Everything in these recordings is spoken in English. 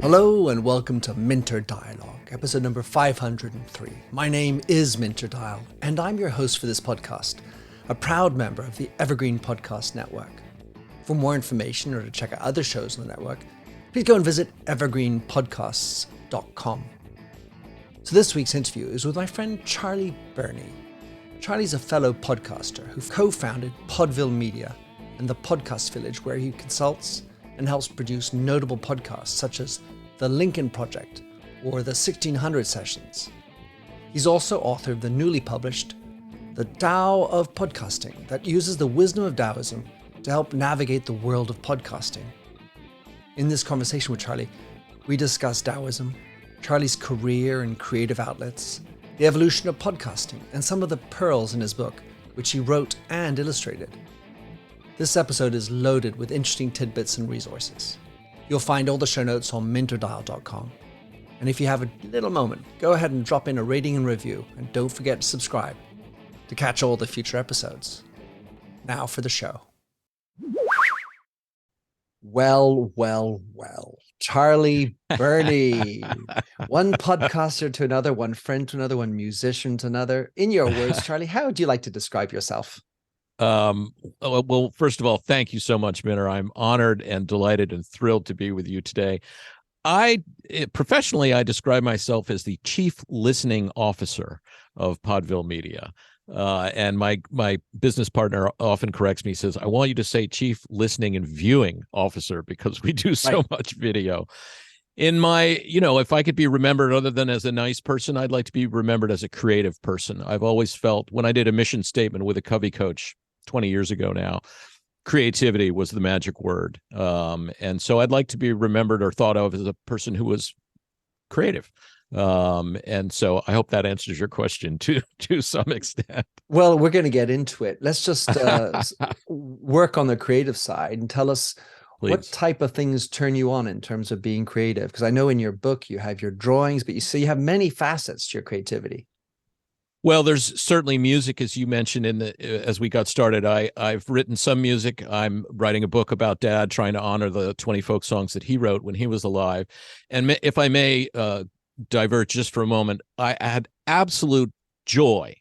Hello and welcome to Minter Dialogue, episode number 503. My name is Minter Dial, and I'm your host for this podcast, a proud member of the Evergreen Podcast Network. For more information or to check out other shows on the network, please go and visit evergreenpodcasts.com. So this week's interview is with my friend Charlie Birney. Charlie's a fellow podcaster who co-founded Podville Media and the Podcast Village, where he consults and helps produce notable podcasts such as The Lincoln Project or the 1600 Sessions. He's also author of the newly published The Tao of Podcasting that uses the wisdom of Taoism to help navigate the world of podcasting. In this conversation with Charlie, we discuss Taoism, Charlie's career and creative outlets, the evolution of podcasting, and some of the pearls in his book, which he wrote and illustrated. This episode is loaded with interesting tidbits and resources. You'll find all the show notes on minterdial.com. And if you have a little moment, go ahead and drop in a rating and review, and don't forget to subscribe to catch all the future episodes. Now for the show. Well. Charlie Birney. One podcaster to another, one friend to another, one musician to another. In your words, Charlie, how would you like to describe yourself? Well, first of all, thank you so much, Minter. I'm honored and delighted and thrilled to be with you today. Professionally, I describe myself as the chief listening officer of Podville Media. And my business partner often corrects me, says, I want you to say chief listening and viewing officer because we do so much video. In my, if I could be remembered other than as a nice person, I'd like to be remembered as a creative person. I've always felt when I did a mission statement with a Covey coach 20 years ago now, creativity was the magic word. And so I'd like to be remembered or thought of as a person who was creative. And so I hope that answers your question to some extent. Well, we're going to get into it. Let's just work on the creative side and tell us, please, what type of things turn you on in terms of being creative? Because I know in your book you have your drawings, but you have many facets to your creativity. Well, there's certainly music, as you mentioned as we got started. I've written some music. I'm writing a book about Dad, trying to honor the 20 folk songs that he wrote when he was alive. And if I may divert just for a moment, I had absolute joy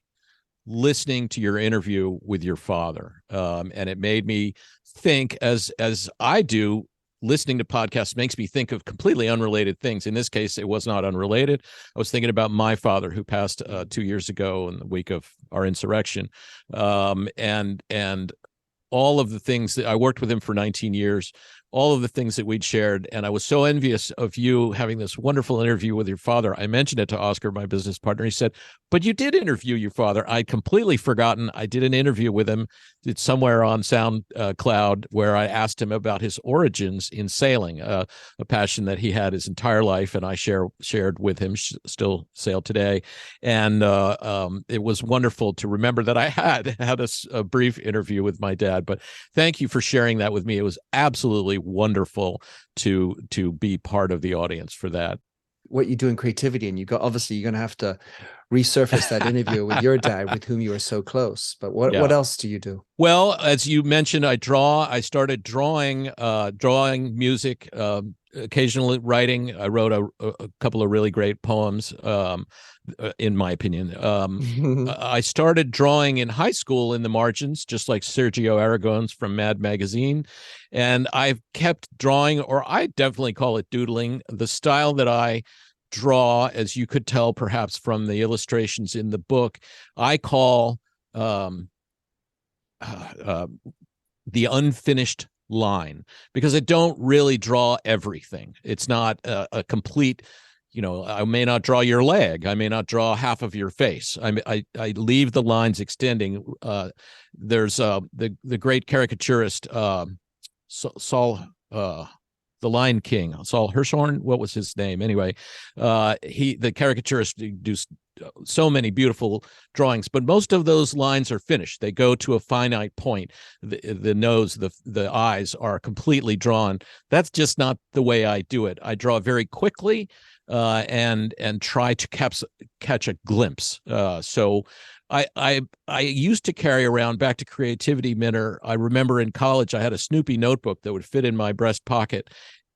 listening to your interview with your father, and it made me think, as I do. Listening to podcasts makes me think of completely unrelated things. In this case, it was not unrelated. I was thinking about my father, who passed 2 years ago in the week of our insurrection, and all of the things that I worked with him for 19 years. All of the things that we'd shared. And I was so envious of you having this wonderful interview with your father. I mentioned it to Oscar, my business partner. He said, but you did interview your father. I'd completely forgotten. I did an interview with him. It's somewhere on SoundCloud where I asked him about his origins in sailing, a passion that he had his entire life. And I shared with him, still sail today. And it was wonderful to remember that I had a brief interview with my dad. But thank you for sharing that with me. It was absolutely wonderful to be part of the audience for that. What you do in creativity, and obviously you're going to have to resurface that interview with your dad, with whom you were so close. But what else do you do? Well, as you mentioned, I draw. I started drawing music, occasionally writing. I wrote a couple of really great poems, in my opinion. I started drawing in high school in the margins, just like Sergio Aragon's from Mad Magazine. And I've kept drawing, or I definitely call it doodling. The style that I draw, as you could tell perhaps from the illustrations in the book, I call the unfinished line, because I don't really draw everything. It's not a complete, I may not draw your leg. I may not draw half of your face. I leave the lines extending. There's the great caricaturist, Saul, the Lion King, Saul Hirschhorn. What was his name? Anyway, the caricaturist do so many beautiful drawings, but most of those lines are finished. They go to a finite point. The nose, the eyes are completely drawn. That's just not the way I do it. I draw very quickly and try to catch a glimpse. So I used to carry around, back to creativity, Minner. I remember in college I had a Snoopy notebook that would fit in my breast pocket,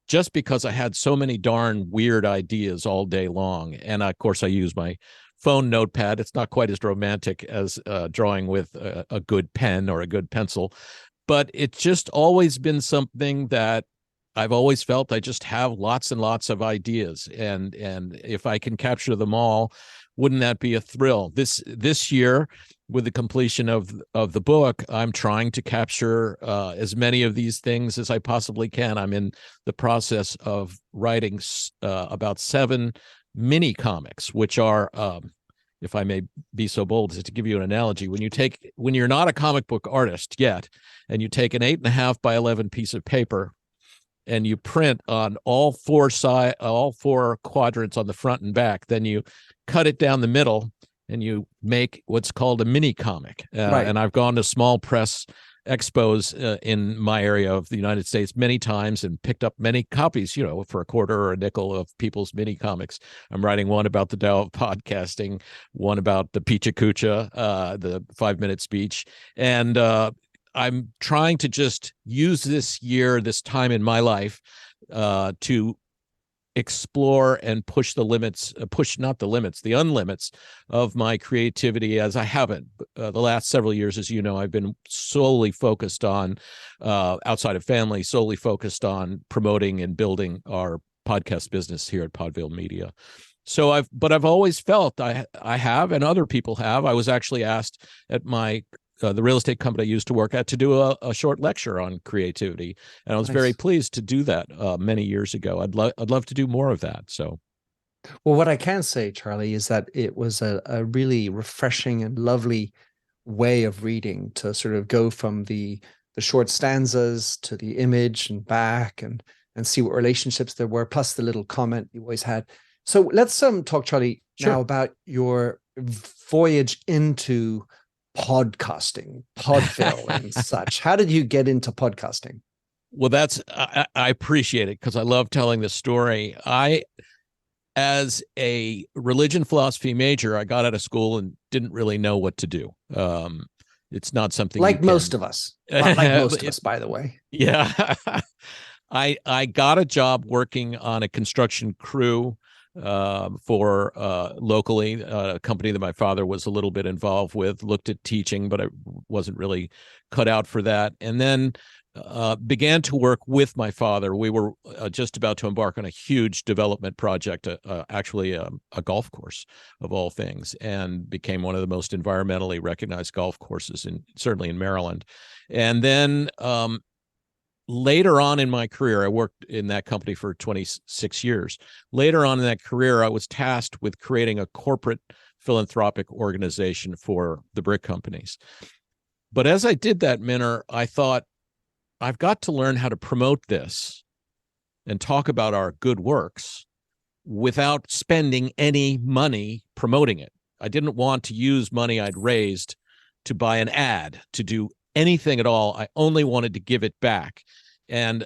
just because I had so many darn weird ideas all day long. And of course, I use my phone notepad. It's not quite as romantic as drawing with a good pen or a good pencil, but it's just always been something that I've always felt I just have lots and lots of ideas, and if I can capture them all, wouldn't that be a thrill? This year, with the completion of the book, I'm trying to capture as many of these things as I possibly can. I'm in the process of writing about 7 mini comics, which are, if I may be so bold as to give you an analogy, when you're not a comic book artist yet, and you take an 8.5 by 11 piece of paper, and you print on all four quadrants on the front and back, then you cut it down the middle and you make what's called a mini comic. Right. And I've gone to small press expos in my area of the United States many times and picked up many copies, for a quarter or a nickel, of people's mini comics. I'm writing one about the Tao of Podcasting, one about the Picha Kucha, the 5-minute speech. And I'm trying to just use this time in my life to explore and push the unlimits of my creativity, as I haven't. The last several years, as you know, I've been solely focused on, outside of family, solely focused on promoting and building our podcast business here at Podville Media. So I've always felt I have, and other people have. I was actually asked at my the real estate company I used to work at to do a short lecture on creativity, and I was very pleased to do that many years ago. I'd love to do more of that. So, well, what I can say, Charlie, is that it was a really refreshing and lovely way of reading, to sort of go from the short stanzas to the image and back, and see what relationships there were, plus the little comment you always had. So let's talk, Charlie, now about your voyage into podcasting, Podville and such. How did you get into podcasting? Well, I appreciate it, because I love telling the story. As a religion philosophy major, I got out of school and didn't really know what to do. It's not something like most of us, by the way. Yeah. I got a job working on a construction crew for locally, a company that my father was a little bit involved with. Looked at teaching, but I wasn't really cut out for that. And then began to work with my father. We were just about to embark on a huge development project, actually a golf course of all things, and became one of the most environmentally recognized golf courses, certainly in Maryland. And then later on in my career, I worked in that company for 26 years. Later on in that career, I was tasked with creating a corporate philanthropic organization for the brick companies. But as I did that, Minner, I thought, I've got to learn how to promote this and talk about our good works without spending any money promoting it. I didn't want to use money I'd raised to buy an ad, to do anything at all. I only wanted to give it back. And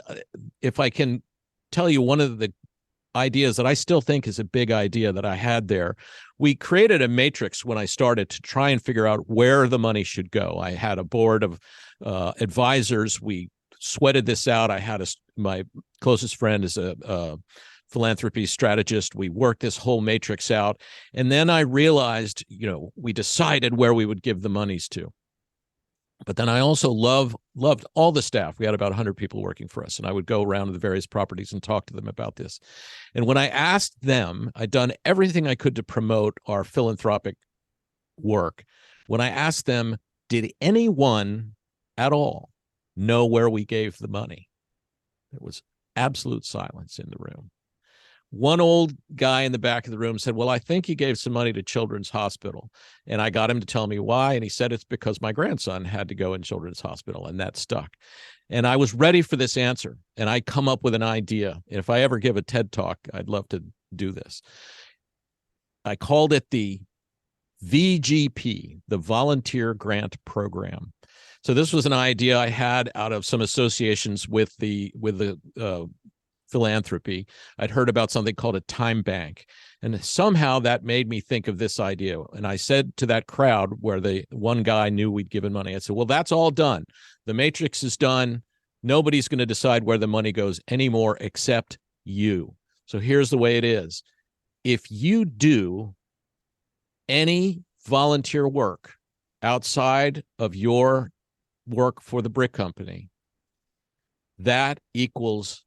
if I can tell you one of the ideas that I still think is a big idea that I had there, we created a matrix when I started to try and figure out where the money should go. I had a board of advisors. We sweated this out. I had my closest friend is a philanthropy strategist. We worked this whole matrix out. And then I realized, we decided where we would give the monies to. But then I also loved all the staff. We had about 100 people working for us, and I would go around to the various properties and talk to them about this. And when I asked them, I'd done everything I could to promote our philanthropic work. When I asked them, did anyone at all know where we gave the money? There was absolute silence in the room. One old guy in the back of the room said, well, I think you gave some money to Children's Hospital. And I got him to tell me why. And he said, it's because my grandson had to go in Children's Hospital, and that stuck. And I was ready for this answer. And I come up with an idea. And if I ever give a TED Talk, I'd love to do this. I called it the VGP, the Volunteer Grant Program. So this was an idea I had out of some associations with the philanthropy, I'd heard about something called a time bank. And somehow that made me think of this idea. And I said to that crowd where the one guy knew we'd given money, I said, well, that's all done. The matrix is done. Nobody's going to decide where the money goes anymore except you. So here's the way it is. If you do any volunteer work outside of your work for the brick company, that equals,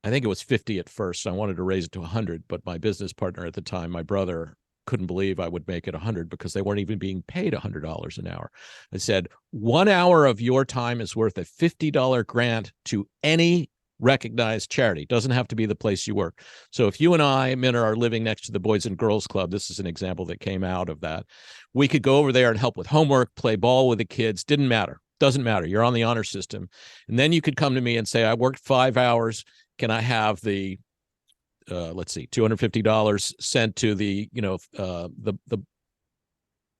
I think it was 50 at first. I wanted to raise it to 100, but my business partner at the time, my brother, couldn't believe I would make it 100 because they weren't even being paid $100 an hour. I said, 1 hour of your time is worth a $50 grant to any recognized charity. Doesn't have to be the place you work. So if you and I, Minna, are living next to the Boys and Girls Club, this is an example that came out of that. We could go over there and help with homework, play ball with the kids. Didn't matter. Doesn't matter. You're on the honor system. And then you could come to me and say, I worked 5 hours. Can I have the, $250 sent to the, the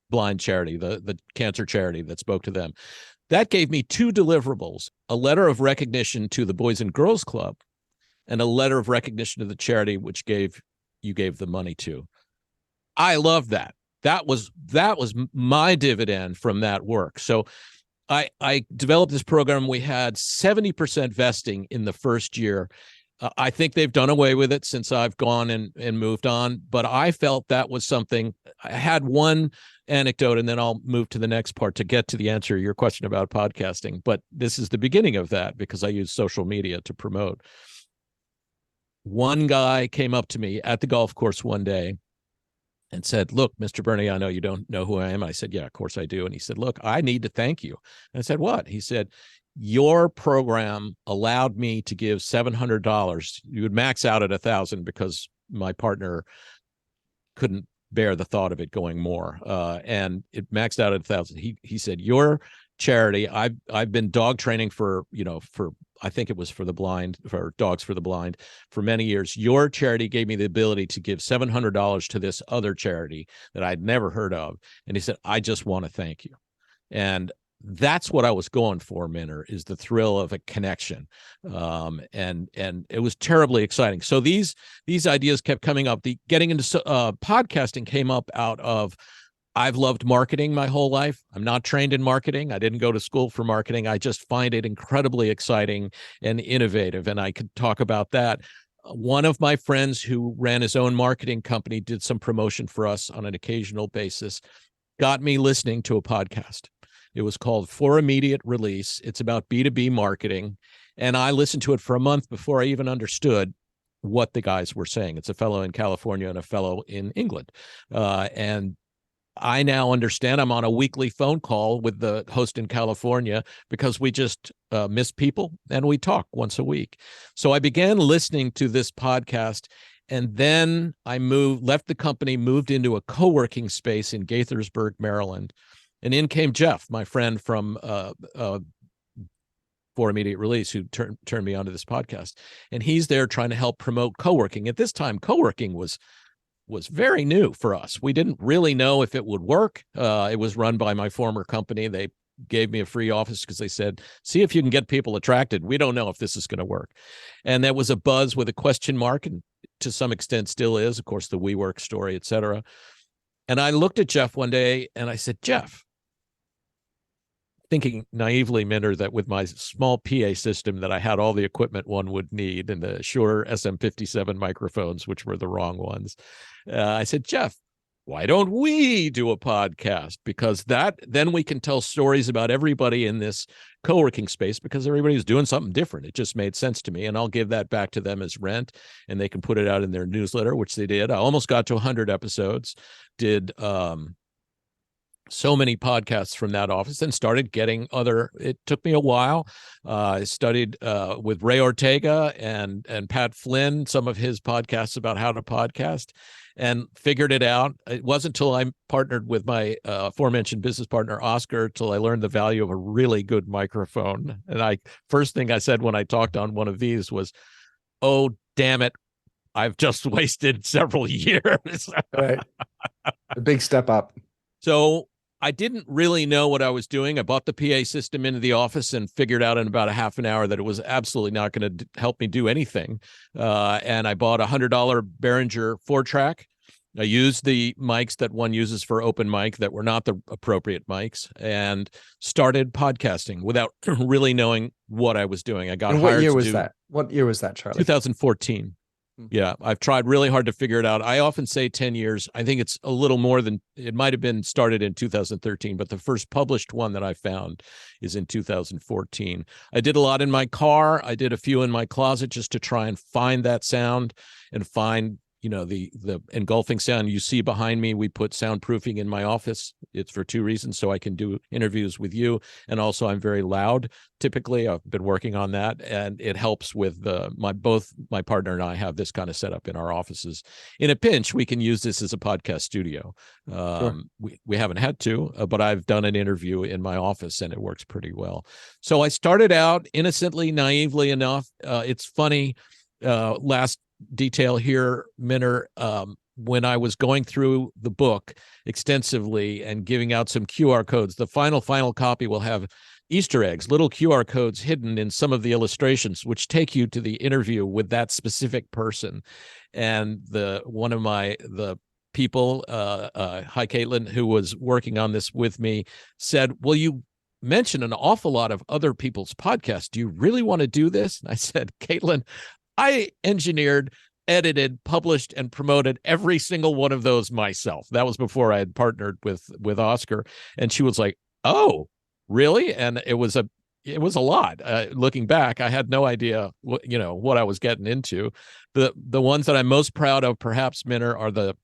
blind charity, the cancer charity that spoke to them? That gave me 2 deliverables, a letter of recognition to the Boys and Girls Club and a letter of recognition to the charity which you gave the money to. I love that. That was my dividend from that work. So I developed this program. We had 70% vesting in the first year. I think they've done away with it since I've gone and moved on, but I felt that was something. I had one anecdote, and then I'll move to the next part to get to the answer to your question about podcasting. But this is the beginning of that because I use social media to promote. One guy came up to me at the golf course one day and said, look, Mr. Birney, I know you don't know who I am. I said, yeah, of course I do. And he said, look, I need to thank you. And I said, what? He said, your program allowed me to give $700. You would max out at 1,000 because my partner couldn't bear the thought of it going more. And it maxed out at 1,000. He said, your charity, I've been dog training for I think it was for Dogs for the Blind for many years. Your charity gave me the ability to give $700 to this other charity that I'd never heard of. And he said, I just want to thank you. And that's what I was going for, Minner, is the thrill of a connection. And it was terribly exciting. So these ideas kept coming up. The getting into podcasting came up out of, I've loved marketing my whole life. I'm not trained in marketing. I didn't go to school for marketing. I just find it incredibly exciting and innovative. And I could talk about that. One of my friends who ran his own marketing company did some promotion for us on an occasional basis, got me listening to a podcast. It was called For Immediate Release. It's about B2B marketing. And I listened to it for a month before I even understood what the guys were saying. It's a fellow in California and a fellow in England. And I now understand. I'm on a weekly phone call with the host in California because we just miss people and we talk once a week. So I began listening to this podcast, and then I left the company, moved into a co-working space in Gaithersburg, Maryland. And in came Jeff, my friend from For Immediate Release, who turned me onto this podcast. And he's there trying to help promote co-working. At this time, co-working was very new for us. We didn't really know if it would work. It was run by my former company. They gave me a free office because they said, see if you can get people attracted. We don't know if this is going to work. And there was a buzz with a question mark, and to some extent still is, of course, the WeWork story, et cetera. And I looked at Jeff one day and I said, Jeff, thinking naively, Minner, that with my small PA system that I had all the equipment one would need and the Shure SM57 microphones, which were the wrong ones. I said, Jeff, why don't we do a podcast? Because then we can tell stories about everybody in this co-working space because everybody's doing something different. It just made sense to me. And I'll give that back to them as rent, and they can put it out in their newsletter, which they did. I almost got to 100 episodes, did so many podcasts from that office, and started getting it took me a while. I studied with Ray Ortega and Pat Flynn, some of his podcasts about how to podcast, and figured it out. It wasn't until I partnered with my aforementioned business partner, Oscar, till I learned the value of a really good microphone. And first thing I said when I talked on one of these was, oh, damn it, I've just wasted several years. Right. A big step up. So I didn't really know what I was doing. I bought the PA system into the office and figured out in about a half an hour that it was absolutely not going to help me do anything. And I bought a $100 Behringer 4-track. I used the mics that one uses for open mic that were not the appropriate mics, and started podcasting without really knowing what I was doing. I got And hired. what year was that? What year was that, Charlie? 2014. Yeah, I've tried really hard to figure it out. I often say 10 years. I think it's a little more than, it might have been started in 2013, but the first published one that I found is in 2014. I did a lot in my car. I did a few in my closet just to try and find that sound and find, the engulfing sound you see behind me. We put soundproofing in my office. It's for two reasons: so I can do interviews with you, and also I'm very loud. Typically, I've been working on that, and it helps with both my partner and I have this kind of setup in our offices. In a pinch, we can use this as a podcast studio. Sure. We haven't had to, but I've done an interview in my office, and it works pretty well. So I started out innocently, naively enough. It's funny. Last detail here, Minner, when I was going through the book extensively and giving out some QR codes, the final copy will have Easter eggs, little QR codes hidden in some of the illustrations, which take you to the interview with that specific person. And the people, hi Caitlin, who was working on this with me, said, "Well, you mentioned an awful lot of other people's podcasts. Do you really want to do this?" And I said, "Caitlin, I engineered, edited, published, and promoted every single one of those myself." That was before I had partnered with Oscar. And she was like, "Oh, really?" And it was a lot. Looking back, I had no idea what I was getting into. The ones that I'm most proud of, perhaps, Minner, are the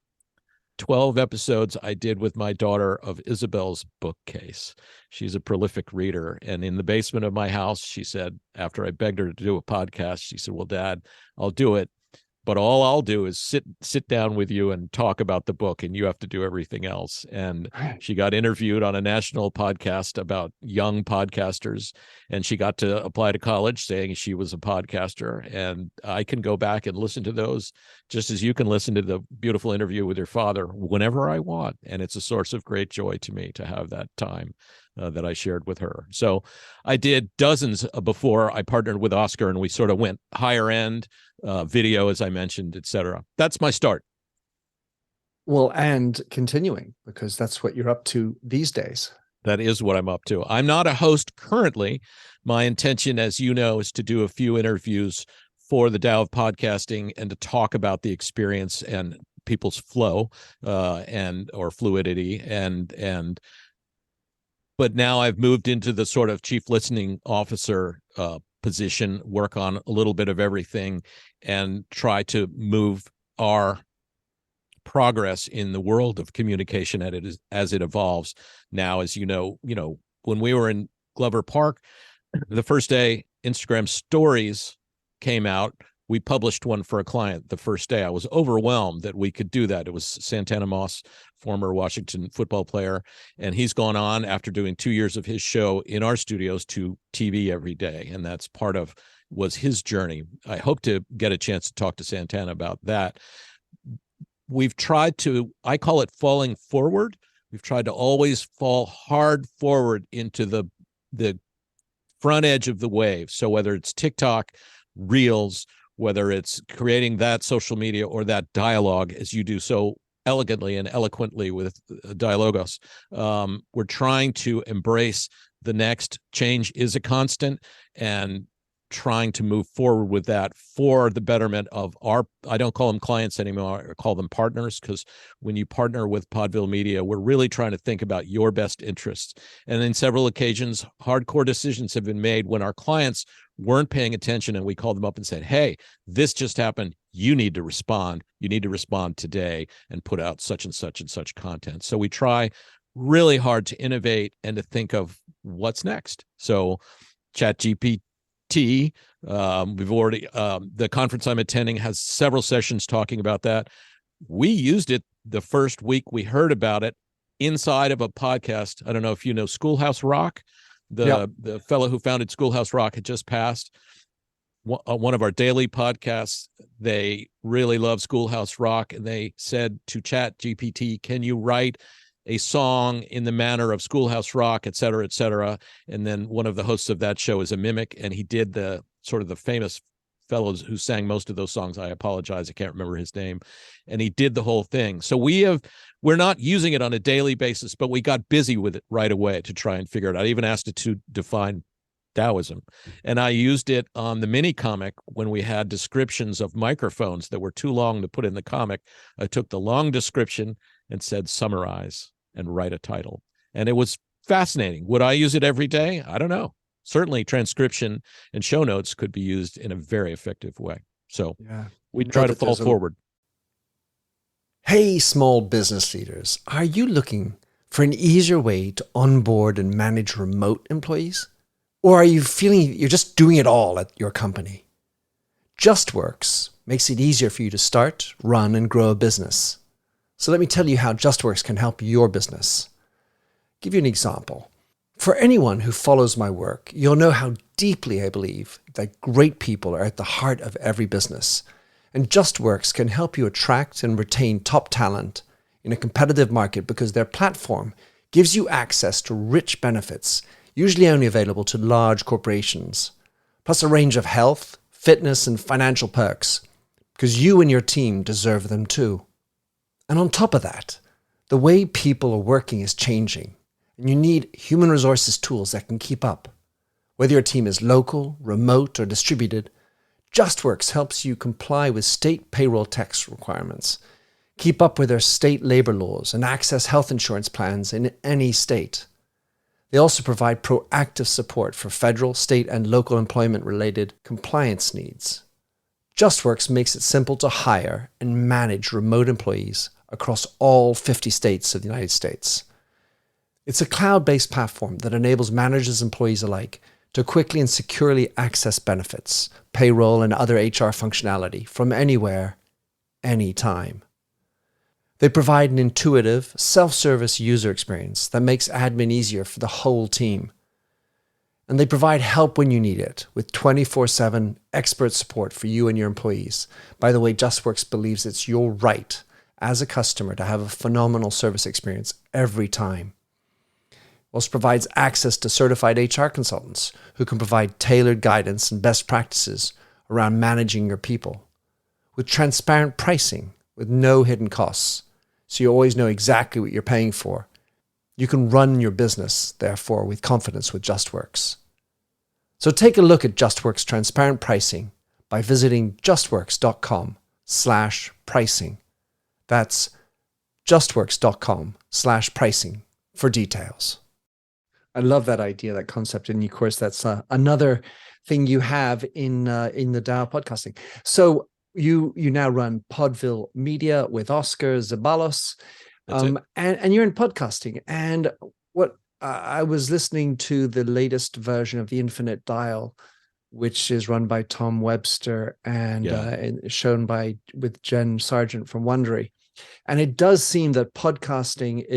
12 episodes I did with my daughter of Isabel's bookcase. She's a prolific reader. And in the basement of my house, she said, after I begged her to do a podcast, she said, "Well, Dad, I'll do it, but all I'll do is sit down with you and talk about the book, and you have to do everything else." And she got interviewed on a national podcast about young podcasters, and she got to apply to college saying she was a podcaster. And I can go back and listen to those just as you can listen to the beautiful interview with your father whenever I want. And it's a source of great joy to me to have that time that I shared with her. So I did dozens before I partnered with Oscar, and we sort of went higher end video, as I mentioned, etc. That's my start. Well, and continuing, because that's what you're up to these days. That is what I'm up to. I'm not a host currently. My intention, as you know, is to do a few interviews for the Tao of Podcasting and to talk about the experience and people's flow or fluidity but now I've moved into the sort of chief listening officer position, work on a little bit of everything, and try to move our progress in the world of communication as it evolves. Now, as you know, when we were in Glover Park, the first day Instagram stories came out, we published one for a client the first day. I was overwhelmed that we could do that. It was Santana Moss, former Washington football player, and he's gone on after doing 2 years of his show in our studios to TV every day, and that's was his journey. I hope to get a chance to talk to Santana about that. We've tried to, I call it falling forward. We've tried to always fall hard forward into the front edge of the wave. So whether it's TikTok, Reels, whether it's creating that social media or that dialogue, as you do so elegantly and eloquently with Dialogos, we're trying to embrace the next. Change is a constant, and trying to move forward with that for the betterment of I don't call them clients anymore, I call them partners, because when you partner with Podville Media, we're really trying to think about your best interests. And in several occasions, hardcore decisions have been made when our clients weren't paying attention, and we called them up and said, "Hey, this just happened. You need to respond. You need to respond today and put out such and such and such content." So we try really hard to innovate and to think of what's next. So ChatGPT, we've already, the conference I'm attending has several sessions talking about that. We used it the first week we heard about it inside of a podcast. I don't know if you know Schoolhouse Rock. The fellow who founded Schoolhouse Rock had just passed. One of our daily podcasts, they really love Schoolhouse Rock, and they said to ChatGPT, "Can you write a song in the manner of Schoolhouse Rock, et cetera, et cetera. And then one of the hosts of that show is a mimic, and he did the sort of the famous fellows who sang most of those songs. I apologize, I can't remember his name. And he did the whole thing. So we're not using it on a daily basis, but we got busy with it right away to try and figure it out. I even asked it to define Taoism. And I used it on the mini comic when we had descriptions of microphones that were too long to put in the comic. I took the long description and said, summarize and write a title. And it was fascinating. Would I use it every day? I don't know. Certainly transcription and show notes could be used in a very effective way. So we try to fall forward. Hey, small business leaders, are you looking for an easier way to onboard and manage remote employees? Or are you feeling you're just doing it all at your company? JustWorks makes it easier for you to start, run, and grow a business. So let me tell you how JustWorks can help your business. Give you an example. For anyone who follows my work, you'll know how deeply I believe that great people are at the heart of every business. And JustWorks can help you attract and retain top talent in a competitive market because their platform gives you access to rich benefits, usually only available to large corporations, plus a range of health, fitness, and financial perks, because you and your team deserve them too. And on top of that, the way people are working is changing, and you need human resources tools that can keep up. Whether your team is local, remote, or distributed, JustWorks helps you comply with state payroll tax requirements, keep up with their state labor laws, and access health insurance plans in any state. They also provide proactive support for federal, state, and local employment-related compliance needs. JustWorks makes it simple to hire and manage remote employees across all 50 states of the United States. It's a cloud-based platform that enables managers and employees alike to quickly and securely access benefits, payroll, and other HR functionality from anywhere, anytime. They provide an intuitive, self-service user experience that makes admin easier for the whole team. And they provide help when you need it with 24/7 expert support for you and your employees. By the way, JustWorks believes it's your right as a customer to have a phenomenal service experience every time. Also provides access to certified HR consultants who can provide tailored guidance and best practices around managing your people, with transparent pricing with no hidden costs, so you always know exactly what you're paying for. You can run your business, therefore, with confidence with JustWorks. So take a look at JustWorks transparent pricing by visiting justworks.com/pricing. That's justworks.com/pricing for details. I love that idea, that concept. And of course, that's another thing you have in the Tao of Podcasting. So you now run Podville Media with Oscar Zabalos, and you're in podcasting. And what I was listening to the latest version of The Infinite Dial, which is run by Tom Webster and shown with Jen Sargent from Wondery. And it does seem that podcasting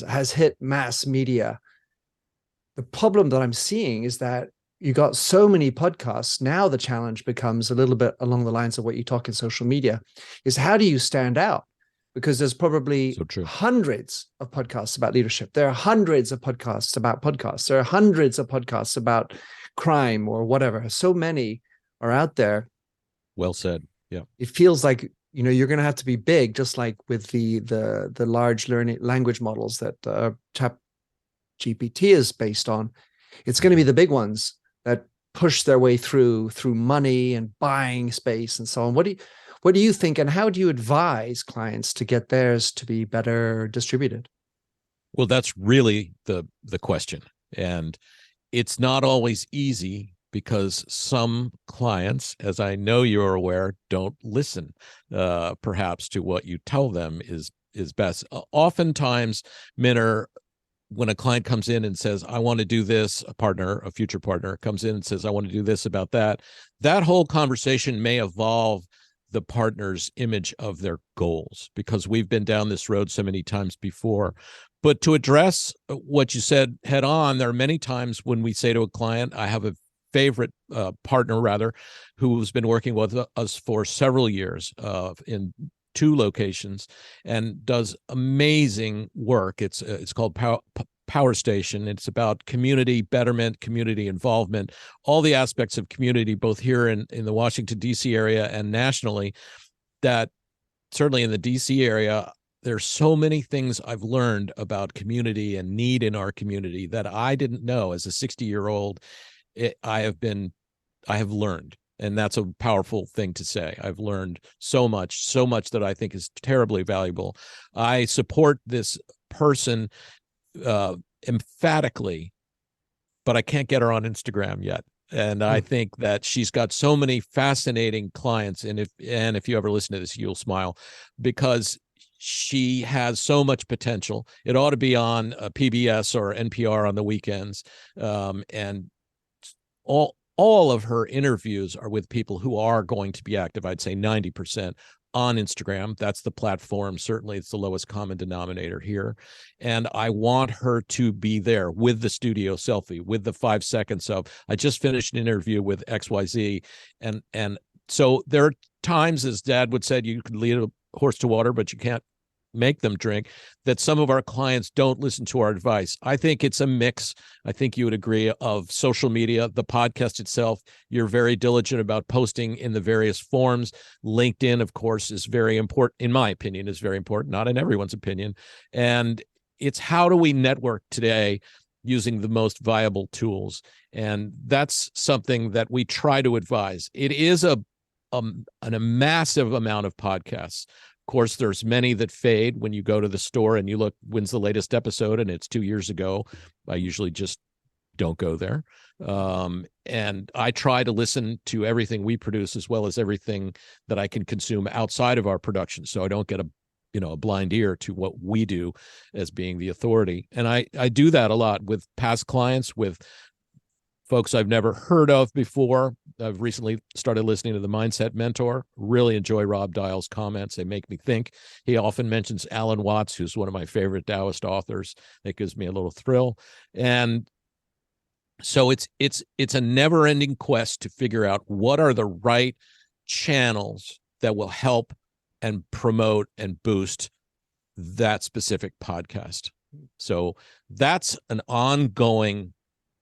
has hit mass media. The problem that I'm seeing is that you got so many podcasts. Now the challenge becomes a little bit along the lines of what you talk in social media, is how do you stand out? Because there's probably hundreds of podcasts about leadership. There are hundreds of podcasts about podcasts. There are hundreds of podcasts about crime or whatever. So many are out there. Well said. Yeah. It feels like, you're going to have to be big, just like with the large learning language models that ChatGPT is based on. It's going to be the big ones that push their way through money and buying space and so on. What do you think, and how do you advise clients to get theirs to be better distributed? Well, that's really the question. And it's not always easy because some clients, as I know you're aware, don't listen perhaps to what you tell them is best. Oftentimes, when a client comes in and says, I want to do this, a future partner comes in and says, I want to do this about that, that whole conversation may evolve the partner's image of their goals, because we've been down this road so many times before. But to address what you said head on, there are many times when we say to a client, I have a favorite partner, who's been working with us for several years in 2 locations and does amazing work. It's called Power Station. It's about community betterment, community involvement, all the aspects of community, both here in the Washington, D.C. area and nationally, that certainly in the D.C. area, there's so many things I've learned about community and need in our community that I didn't know as a 60-year-old. I have learned. And that's a powerful thing to say. I've learned so much that I think is terribly valuable. I support this person emphatically, but I can't get her on Instagram yet. And I think that she's got so many fascinating clients. And if you ever listen to this, you'll smile, because she has so much potential. It ought to be on PBS or NPR on the weekends. And all of her interviews are with people who are going to be active. I'd say 90% on Instagram. That's the platform. Certainly it's the lowest common denominator here. And I want her to be there with the studio selfie, with the 5 seconds of, I just finished an interview with XYZ. And so there are times, as Dad would say, you can lead a horse to water, but you can't make them drink, that some of our clients don't listen to our advice. I think it's a mix. I think you would agree, of social media, the podcast itself. You're very diligent about posting in the various forms. LinkedIn, of course, is very important. In my opinion, is very important, not in everyone's opinion. And it's how do we network today using the most viable tools? And that's something that we try to advise. It is a massive amount of podcasts. Of course, there's many that fade when you go to the store and you look, when's the latest episode, and it's 2 years ago. I usually just don't go there. And I try to listen to everything we produce as well as everything that I can consume outside of our production, so I don't get a blind ear to what we do as being the authority. And I do that a lot with past clients, with folks I've never heard of before. I've recently started listening to The Mindset Mentor. Really enjoy Rob Dial's comments. They make me think. He often mentions Alan Watts, who's one of my favorite Taoist authors. That gives me a little thrill. And so it's a never-ending quest to figure out what are the right channels that will help and promote and boost that specific podcast. So that's an ongoing,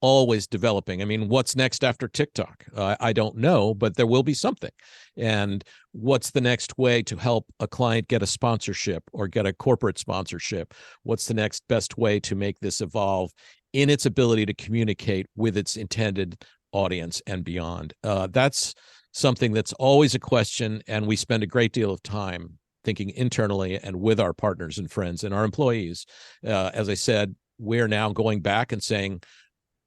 always developing. I mean, what's next after TikTok? I don't know, but there will be something. And what's the next way to help a client get a sponsorship or get a corporate sponsorship? What's the next best way to make this evolve in its ability to communicate with its intended audience and beyond? That's something that's always a question, and we spend a great deal of time thinking internally and with our partners and friends and our employees. As I said, we're now going back and saying,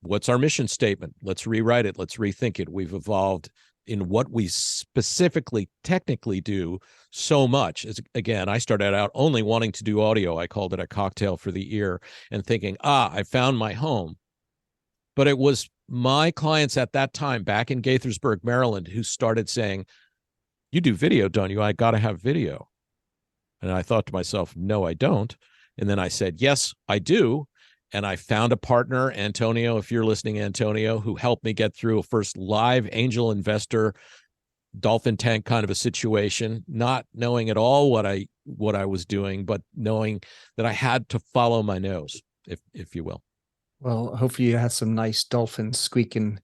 what's our mission statement? Let's rewrite it. Let's rethink it. We've evolved in what we specifically technically do so much. Again, I started out only wanting to do audio. I called it a cocktail for the ear, and thinking, I found my home. But it was my clients at that time back in Gaithersburg, Maryland, who started saying, you do video, don't you? I got to have video. And I thought to myself, no, I don't. And then I said, yes, I do. And I found a partner, Antonio, if you're listening, Antonio, who helped me get through a first live angel investor dolphin tank kind of a situation, not knowing at all what I was doing, but knowing that I had to follow my nose, if you will. Well, hopefully you had some nice dolphins squeaking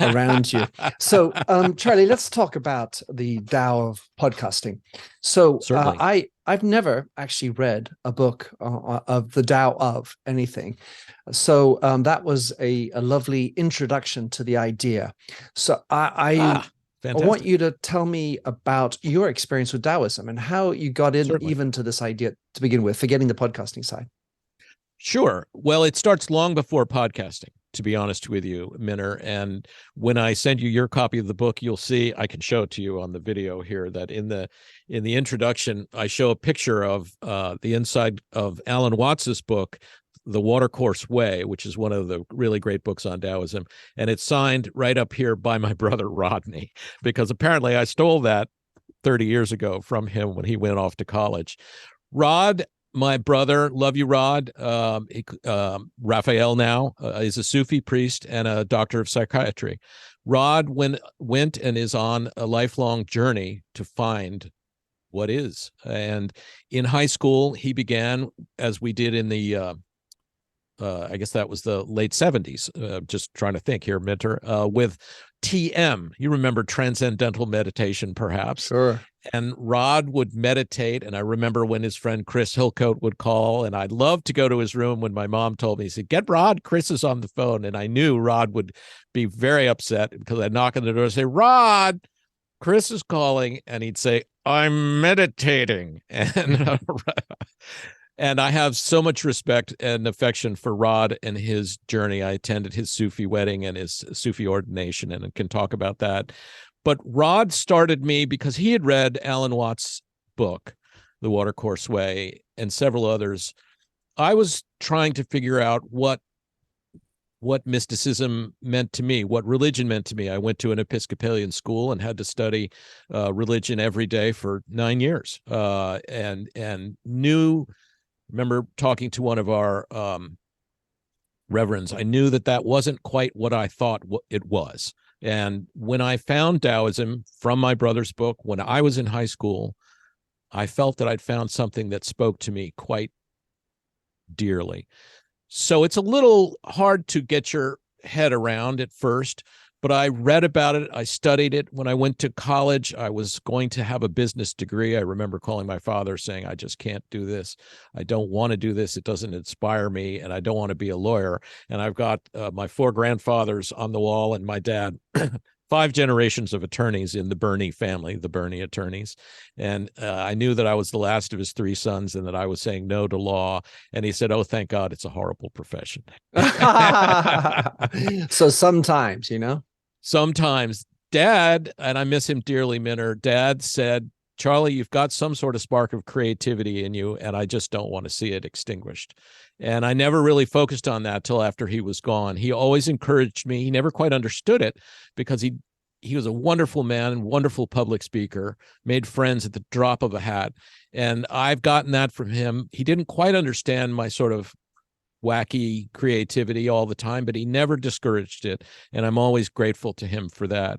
around you. So, Charlie, let's talk about the Tao of podcasting. So I've never actually read a book of the Tao of anything. So that was a lovely introduction to the idea. So I want you to tell me about your experience with Taoism and how you got in even to this idea to begin with, forgetting the podcasting side. Sure. Well, it starts long before podcasting, to be honest with you, Minner. And when I send you your copy of the book, you'll see, I can show it to you on the video here, that in the introduction, I show a picture of the inside of Alan Watts's book, The Watercourse Way, which is one of the really great books on Taoism. And it's signed right up here by my brother, Rodney, because apparently I stole that 30 years ago from him when he went off to college. Rod, my brother, love you, Rod. Raphael now is a Sufi priest and a doctor of psychiatry. Rod went and is on a lifelong journey to find what is. And in high school, he began, as we did in the I guess that was the late 70s, just trying to think here, Minter, with TM. You remember Transcendental Meditation, perhaps. Sure. And Rod would meditate. And I remember when his friend Chris Hillcoat would call, and I'd love to go to his room when my mom told me, he said, "Get Rod, Chris is on the phone." And I knew Rod would be very upset because I'd knock on the door and say, "Rod, Chris is calling." And he'd say, "I'm meditating." And I have so much respect and affection for Rod and his journey. I attended his Sufi wedding and his Sufi ordination and can talk about that. But Rod started me because he had read Alan Watts' book, The Watercourse Way, and several others. I was trying to figure out what mysticism meant to me, what religion meant to me. I went to an Episcopalian school and had to study religion every day for 9 years, and remember talking to one of our reverends. I knew that wasn't quite what I thought it was. And when I found Taoism from my brother's book, when I was in high school, I felt that I'd found something that spoke to me quite dearly. So it's a little hard to get your head around at first, but I read about it. I studied it. When I went to college, I was going to have a business degree. I remember calling my father saying, "I just can't do this. I don't want to do this. It doesn't inspire me, and I don't want to be a lawyer." And I've got my 4 grandfathers on the wall and my dad, 5 generations of attorneys in the Birney family, the Birney attorneys. And I knew that I was the last of his 3 sons and that I was saying no to law. And he said, "Oh, thank God, it's a horrible profession." So sometimes, Sometimes Dad, and I miss him dearly, Minter, Dad said, "Charlie, you've got some sort of spark of creativity in you, and I just don't want to see it extinguished." And I never really focused on that till after he was gone. He always encouraged me. He never quite understood it because he was a wonderful man, wonderful public speaker, made friends at the drop of a hat. And I've gotten that from him. He didn't quite understand my sort of wacky creativity all the time, but he never discouraged it. And I'm always grateful to him for that.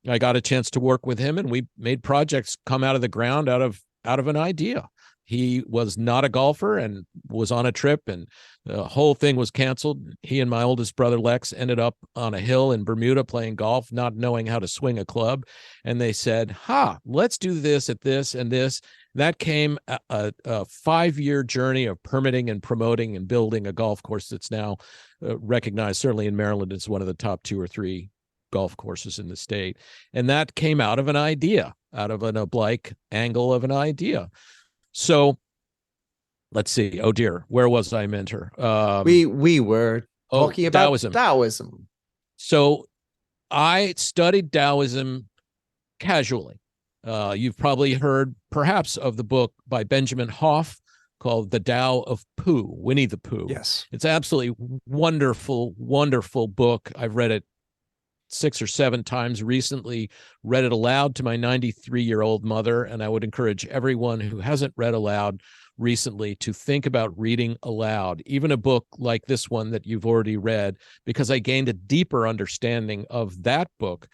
I got a chance to work with him, and we made projects come out of the ground out of an idea. He was not a golfer and was on a trip, and the whole thing was canceled. He and my oldest brother, Lex, ended up on a hill in Bermuda playing golf, not knowing how to swing a club. And they said, let's do this at this and this. That came a 5-year journey of permitting and promoting and building a golf course that's now recognized, certainly in Maryland, as one of the top 2 or 3 golf courses in the state. And that came out of an idea, out of an oblique angle of an idea. So let's see. Oh dear, where was I, Minter? We were talking about Taoism. So I studied Taoism casually. You've probably heard perhaps of the book by Benjamin Hoff called The Tao of Pooh, Winnie the Pooh. Yes. It's absolutely wonderful, wonderful book. I've read it 6 or 7 times recently, read it aloud to my 93-year-old mother, and I would encourage everyone who hasn't read aloud recently to think about reading aloud, even a book like this one that you've already read, because I gained a deeper understanding of that book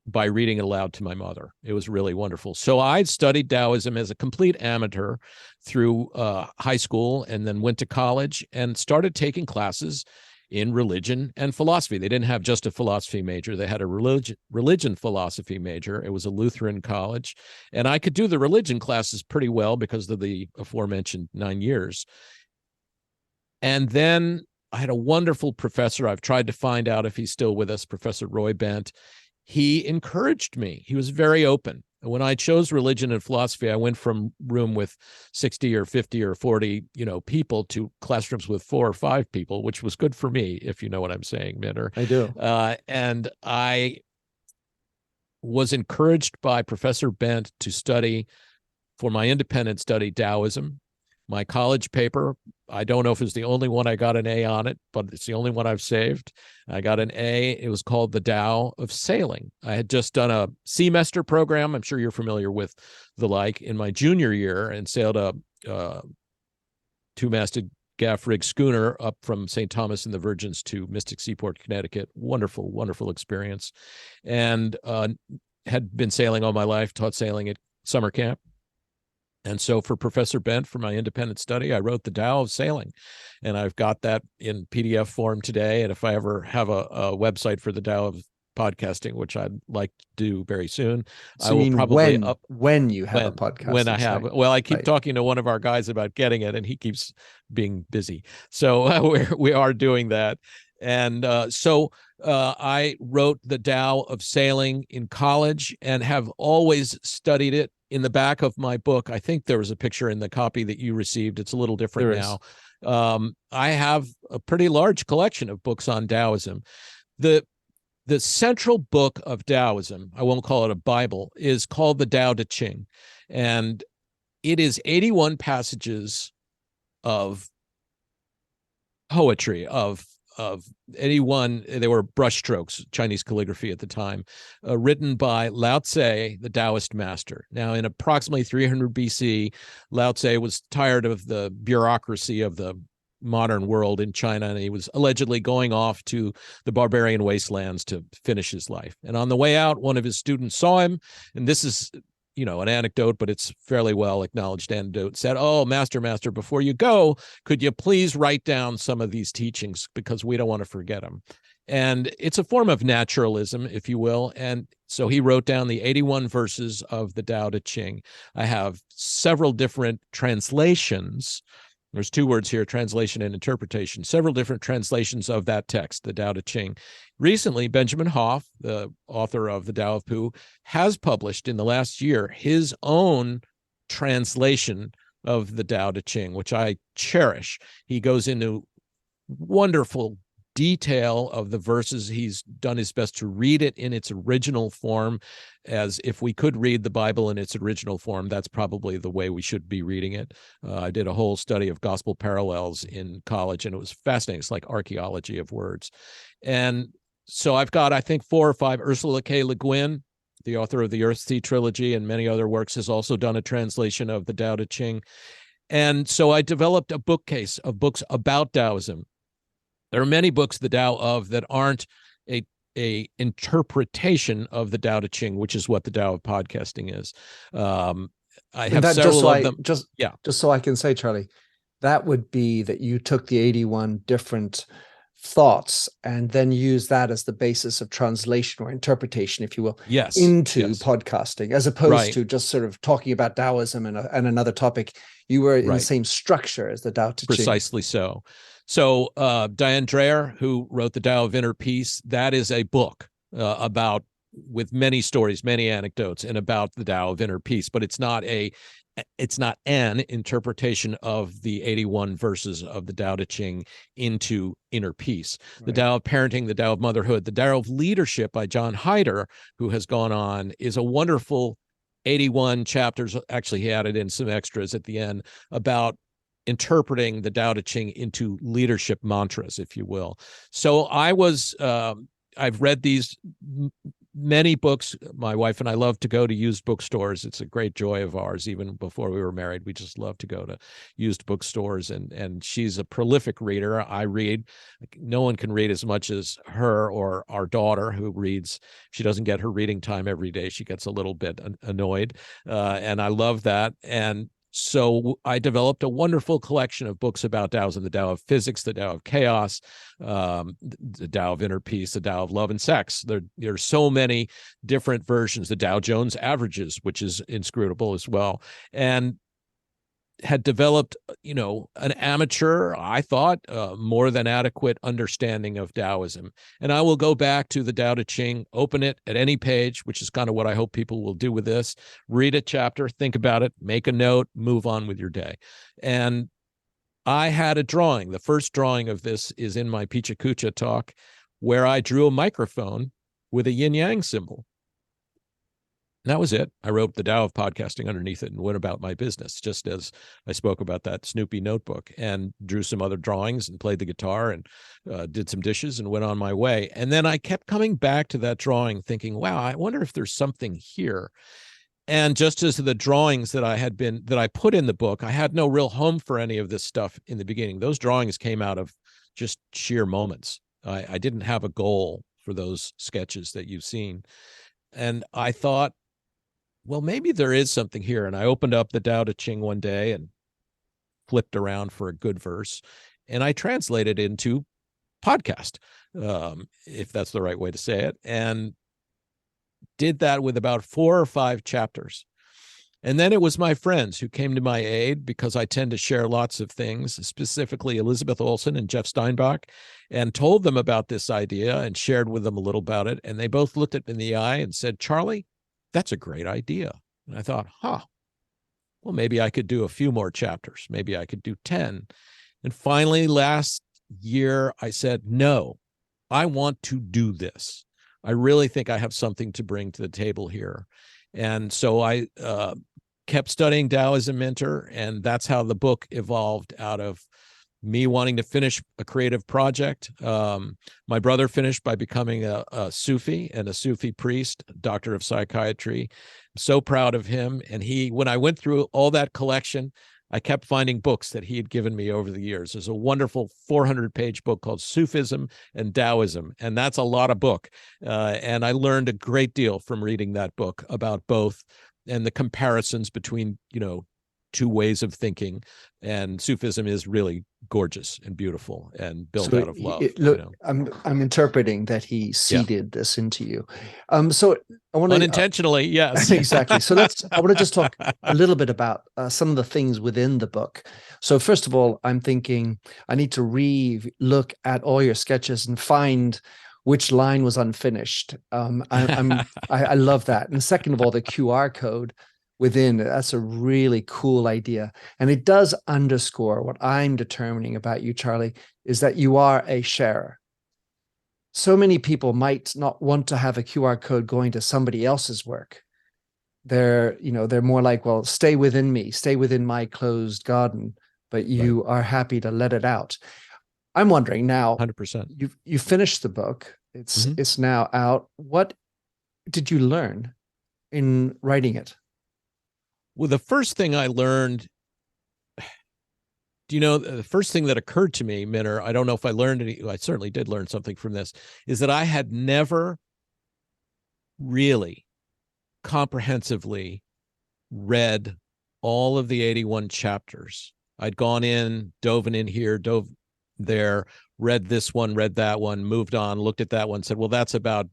by reading it aloud to my mother. It was really wonderful. So I studied Taoism as a complete amateur through high school, and then went to college and started taking classes in religion and philosophy. They didn't have just a philosophy major. They had a religion philosophy major. It was a Lutheran college. And I could do the religion classes pretty well because of the aforementioned 9 years. And then I had a wonderful professor. I've tried to find out if he's still with us, Professor Roy Bent. He encouraged me. He was very open. When I chose religion and philosophy, I went from room with 60 or 50 or 40, people to classrooms with 4 or 5 people, which was good for me, if you know what I'm saying, Minter. I do. And I was encouraged by Professor Bent to study, for my independent study, Taoism. My college paper, I don't know if it's the only one I got an A on it, but it's the only one I've saved. I got an A. It was called The Tao of Sailing. I had just done a semester program. I'm sure you're familiar with the like in my junior year, and sailed a 2-masted gaff rig schooner up from St. Thomas and the Virgins to Mystic Seaport, Connecticut. Wonderful, wonderful experience. And had been sailing all my life, taught sailing at summer camp. And so for Professor Bent, for my independent study, I wrote the Tao of Sailing, and I've got that in PDF form today. And if I ever have a website for the Tao of Podcasting, which I'd like to do very soon, So I you will mean probably when you have a when I podcasting have. site? Well, I keep Right. talking to one of our guys about getting it, and he keeps being busy. So we are doing that. And I wrote the Tao of Sailing in college and have always studied it. In the back of my book, I think there was a picture in the copy that you received. It's a little different There now. is. I have a pretty large collection of books on Taoism. The central book of Taoism, I won't call it a Bible, is called the Tao Te Ching. And it is 81 passages of poetry, of 81, they were brushstrokes, Chinese calligraphy at the time, written by Lao Tse, the Taoist master. Now, in approximately 300 BC, Lao Tse was tired of the bureaucracy of the modern world in China, and he was allegedly going off to the barbarian wastelands to finish his life. And on the way out, one of his students saw him, and this is an anecdote, but it's fairly well acknowledged anecdote, said, "Oh, master, before you go, could you please write down some of these teachings, because we don't want to forget them." And it's a form of naturalism, if you will. And so he wrote down the 81 verses of the Tao Te Ching. I have several different translations. There's two words here, translation and interpretation, several different translations of that text, the Tao Te Ching. Recently, Benjamin Hoff, the author of the Tao of Pu, has published in the last year his own translation of the Tao Te Ching, which I cherish. He goes into wonderful detail of the verses. He's done his best to read it in its original form, as if we could read the Bible in its original form, that's probably the way we should be reading it. I did a whole study of gospel parallels in college, and it was fascinating. It's like archaeology of words. And so I've got, I think, 4 or 5. Ursula K. Le Guin, the author of the Earthsea trilogy and many other works, has also done a translation of the Tao Te Ching. And so I developed a bookcase of books about Taoism. There are many books, the Tao of, that aren't a interpretation of the Tao Te Ching, which is what the Tao of Podcasting is. I have several of them. Just so I can say, Charlie, that would be that you took the 81 different thoughts and then use that as the basis of translation or interpretation, if you will, into podcasting, as opposed to just sort of talking about Taoism and another topic. You were in the same structure as the Tao Te Ching. Precisely so. So Diane Dreher, who wrote the Tao of Inner Peace, that is a book about, with many stories, many anecdotes, and about the Tao of Inner Peace, but it's not an interpretation of the 81 verses of the Tao Te Ching into inner peace. The Tao of Parenting, the Tao of Motherhood, the Tao of Leadership by John Hyder, who has gone on, is a wonderful 81 chapters. Actually, he added in some extras at the end about interpreting the Tao Te Ching into leadership mantras, if you will. So I've read these many books. My wife and I love to go to used bookstores. It's a great joy of ours. Even before we were married, we just love to go to used bookstores. And she's a prolific reader. I read. No one can read as much as her, or our daughter, who reads. She doesn't get her reading time every day. She gets a little bit annoyed. And I love that. And so I developed a wonderful collection of books about Taoism: the Tao of Physics, the Tao of Chaos, the Tao of Inner Peace, the Tao of Love and Sex. There are so many different versions. The Dow Jones Averages, which is inscrutable as well, and had developed, an amateur, I thought, more than adequate understanding of Taoism. And I will go back to the Tao Te Ching, open it at any page, which is kind of what I hope people will do with this. Read a chapter, think about it, make a note, move on with your day. And I had a drawing. The first drawing of this is in my Pichakucha talk, where I drew a microphone with a yin-yang symbol. And that was it. I wrote the Tao of Podcasting underneath it and went about my business, just as I spoke about that Snoopy notebook, and drew some other drawings and played the guitar and did some dishes and went on my way. And then I kept coming back to that drawing thinking, wow, I wonder if there's something here. And just as the drawings that I put in the book, I had no real home for any of this stuff in the beginning. Those drawings came out of just sheer moments. I didn't have a goal for those sketches that you've seen. And I thought, well, maybe there is something here. And I opened up the Tao Te Ching one day and flipped around for a good verse, and I translated into podcast, if that's the right way to say it, and did that with about 4 or 5 chapters. And then it was my friends who came to my aid, because I tend to share lots of things, specifically Elizabeth Olsen and Jeff Steinbach, and told them about this idea and shared with them a little about it. And they both looked at me in the eye and said, Charlie, that's a great idea. And I thought, well, maybe I could do a few more chapters. Maybe I could do 10. And finally, last year, I said, no, I want to do this. I really think I have something to bring to the table here. And so I kept studying Tao as a mentor, and that's how the book evolved out of me wanting to finish a creative project. My brother finished by becoming a Sufi and a Sufi priest, doctor of psychiatry. I'm so proud of him. And when I went through all that collection, I kept finding books that he had given me over the years. There's a wonderful 400-page book called Sufism and Taoism, and that's a lot of book. And I learned a great deal from reading that book about both, and the comparisons between, two ways of thinking. And Sufism is really gorgeous and beautiful and built out of love. Look, I'm interpreting that he seeded this into you. So I want to unintentionally, yes, exactly. So I want to just talk a little bit about some of the things within the book. So first of all, I'm thinking I need to look at all your sketches and find which line was unfinished. I love that. And second of all, the QR code within, that's a really cool idea. And it does underscore what I'm determining about you, Charlie, is that you are a sharer. So many people might not want to have a QR code going to somebody else's work. They're more like, well, stay within me, stay within my closed garden, but you are happy to let it out. I'm wondering now, 100%. You finished the book. It's now out. What did you learn in writing it? Well, the first thing I learned, the first thing that occurred to me, Minner, I don't know if I learned any, I certainly did learn something from this, is that I had never really comprehensively read all of the 81 chapters. I'd gone in, dove in here, dove there, read this one, read that one, moved on, looked at that one, said, well, that's about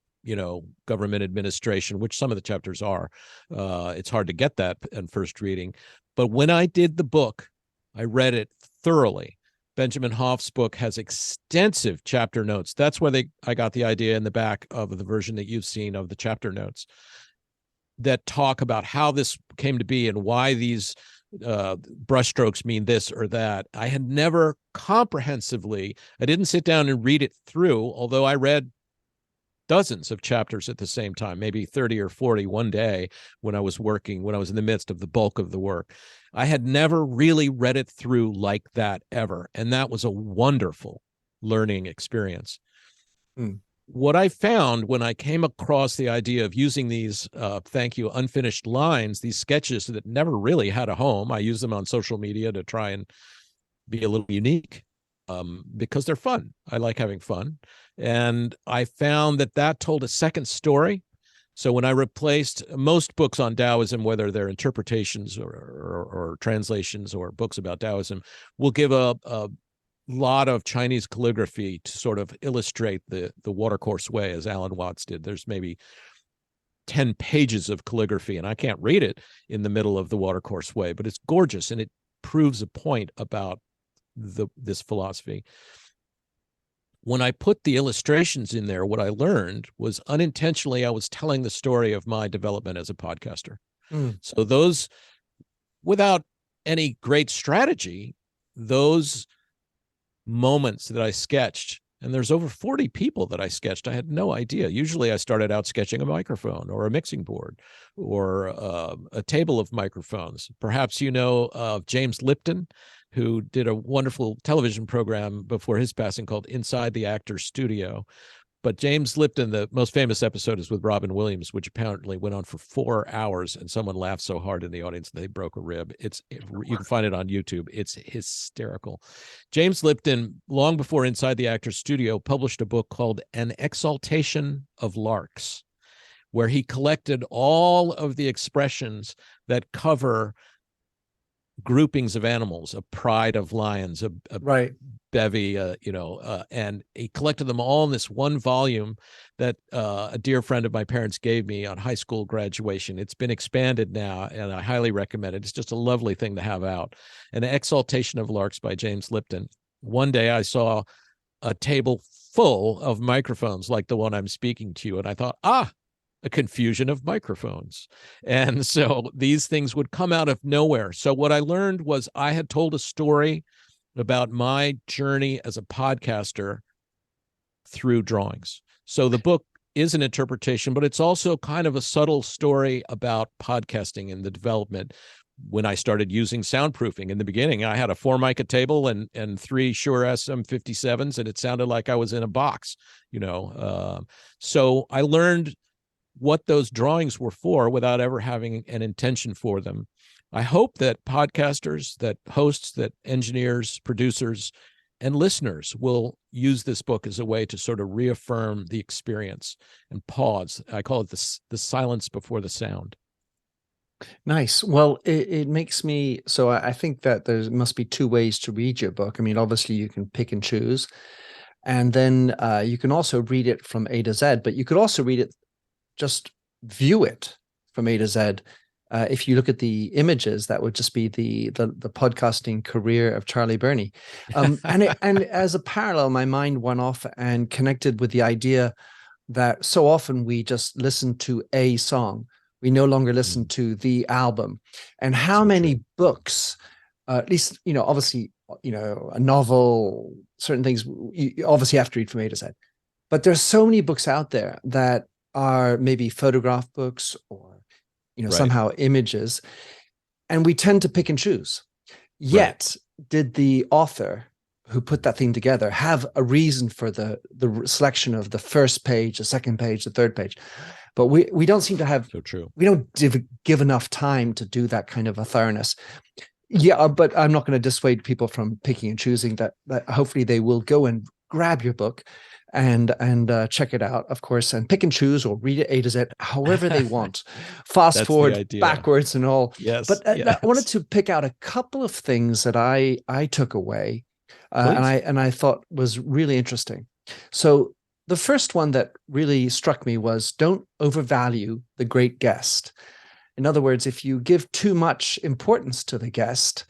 government administration, which some of the chapters are. It's hard to get that in first reading. But when I did the book, I read it thoroughly. Benjamin Hoff's book has extensive chapter notes. That's where I got the idea in the back of the version that you've seen of the chapter notes that talk about how this came to be and why these brushstrokes mean this or that. I had never comprehensively, I didn't sit down and read it through, although I read dozens of chapters at the same time, maybe 30 or 40 one day when I was working, when I was in the midst of the bulk of the work. I had never really read it through like that ever. And that was a wonderful learning experience. What I found when I came across the idea of using these, unfinished lines, these sketches that never really had a home, I use them on social media to try and be a little unique. Because they're fun. I like having fun. And I found that told a second story. So when I replaced most books on Taoism, whether they're interpretations or translations or books about Taoism, will give a lot of Chinese calligraphy to sort of illustrate the watercourse way, as Alan Watts did. There's maybe 10 pages of calligraphy, and I can't read it in the middle of the watercourse way, but it's gorgeous, and it proves a point about this philosophy. When I put the illustrations in there, what I learned was unintentionally I was telling the story of my development as a podcaster. So those, without any great strategy, those moments that I sketched, and there's over 40 people that I sketched, I had no idea. Usually I started out sketching a microphone or a mixing board or a table of microphones. Perhaps you know of James Lipton, who did a wonderful television program before his passing called Inside the Actor's Studio. But James Lipton, the most famous episode is with Robin Williams, which apparently went on for 4 hours, and someone laughed so hard in the audience they broke a rib. You can find it on YouTube. It's hysterical. James Lipton, long before Inside the Actor's Studio, published a book called An Exaltation of Larks, where he collected all of the expressions that cover groupings of animals, a pride of lions, a Right. bevy, and he collected them all in this one volume that a dear friend of my parents gave me on high school graduation. It's been expanded now, and I highly recommend it. It's just a lovely thing to have out. An Exaltation of Larks by James Lipton. One day I saw a table full of microphones like the one I'm speaking to you, and I thought, a confusion of microphones. And so these things would come out of nowhere. So what I learned was I had told a story about my journey as a podcaster through drawings. So the book is an interpretation, but it's also kind of a subtle story about podcasting and the development. When I started using soundproofing in the beginning, I had a Formica table and 3 Shure SM57s, and it sounded like I was in a box, so I learned what those drawings were for without ever having an intention for them. I hope that podcasters, that hosts, that engineers, producers, and listeners will use this book as a way to sort of reaffirm the experience and pause. I call it the silence before the sound. Nice. Well, it makes me, so I think that there must be 2 ways to read your book. I mean, obviously you can pick and choose, and then you can also read it from A to Z, but you could also read it, just view it from A to Z. If you look at the images, that would just be the podcasting career of Charlie Birney. And as a parallel, my mind went off and connected with the idea that so often we just listen to a song. We no longer listen to the album. And how many books, at least, obviously, a novel, certain things, you obviously have to read from A to Z. But there's so many books out there that are maybe photograph books or, somehow images. And we tend to pick and choose. Yet, did the author who put that thing together have a reason for the selection of the first page, the second page, the third page? But we don't seem to have, so true. We don't give enough time to do that kind of a thoroughness. Yeah, but I'm not going to dissuade people from picking and choosing. That hopefully they will go and grab your book and check it out, of course, and pick and choose or read it A to Z, however they want. Fast forward, backwards, and all. Yes. But I wanted to pick out a couple of things that I took away, and I thought was really interesting. So the first one that really struck me was, don't overvalue the great guest. In other words, if you give too much importance to the guest,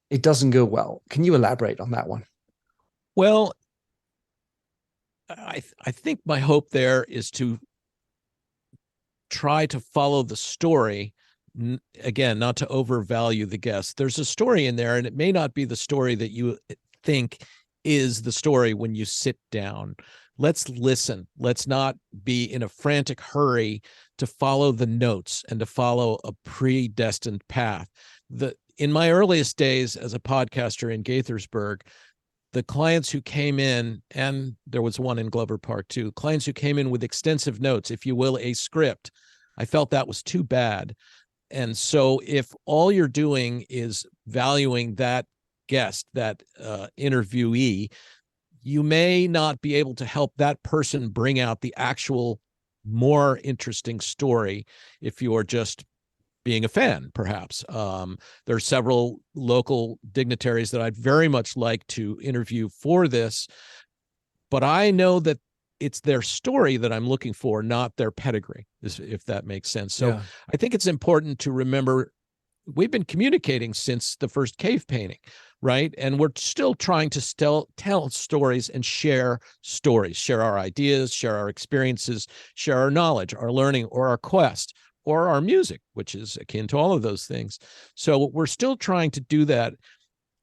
it doesn't go well. Can you elaborate on that one? Well, I think my hope there is to try to follow the story. Again, not to overvalue the guest. There's a story in there, and it may not be the story that you think is the story when you sit down. Let's listen. Let's not be in a frantic hurry to follow the notes and to follow a predestined path. In my earliest days as a podcaster in Gaithersburg, the clients who came in, and there was one in Glover Park too, clients who came in with extensive notes, if you will, a script, I felt that was too bad. And so if all you're doing is valuing that guest, that interviewee, you may not be able to help that person bring out the actual more interesting story if you are just being a fan, perhaps. There are several local dignitaries that I'd very much like to interview for this, but I know that it's their story that I'm looking for, not their pedigree, if that makes sense. So I think it's important to remember we've been communicating since the first cave painting, right? And we're still trying to tell stories and share stories, share our ideas, share our experiences, share our knowledge, our learning, or our quest, or our music, which is akin to all of those things. So we're still trying to do that.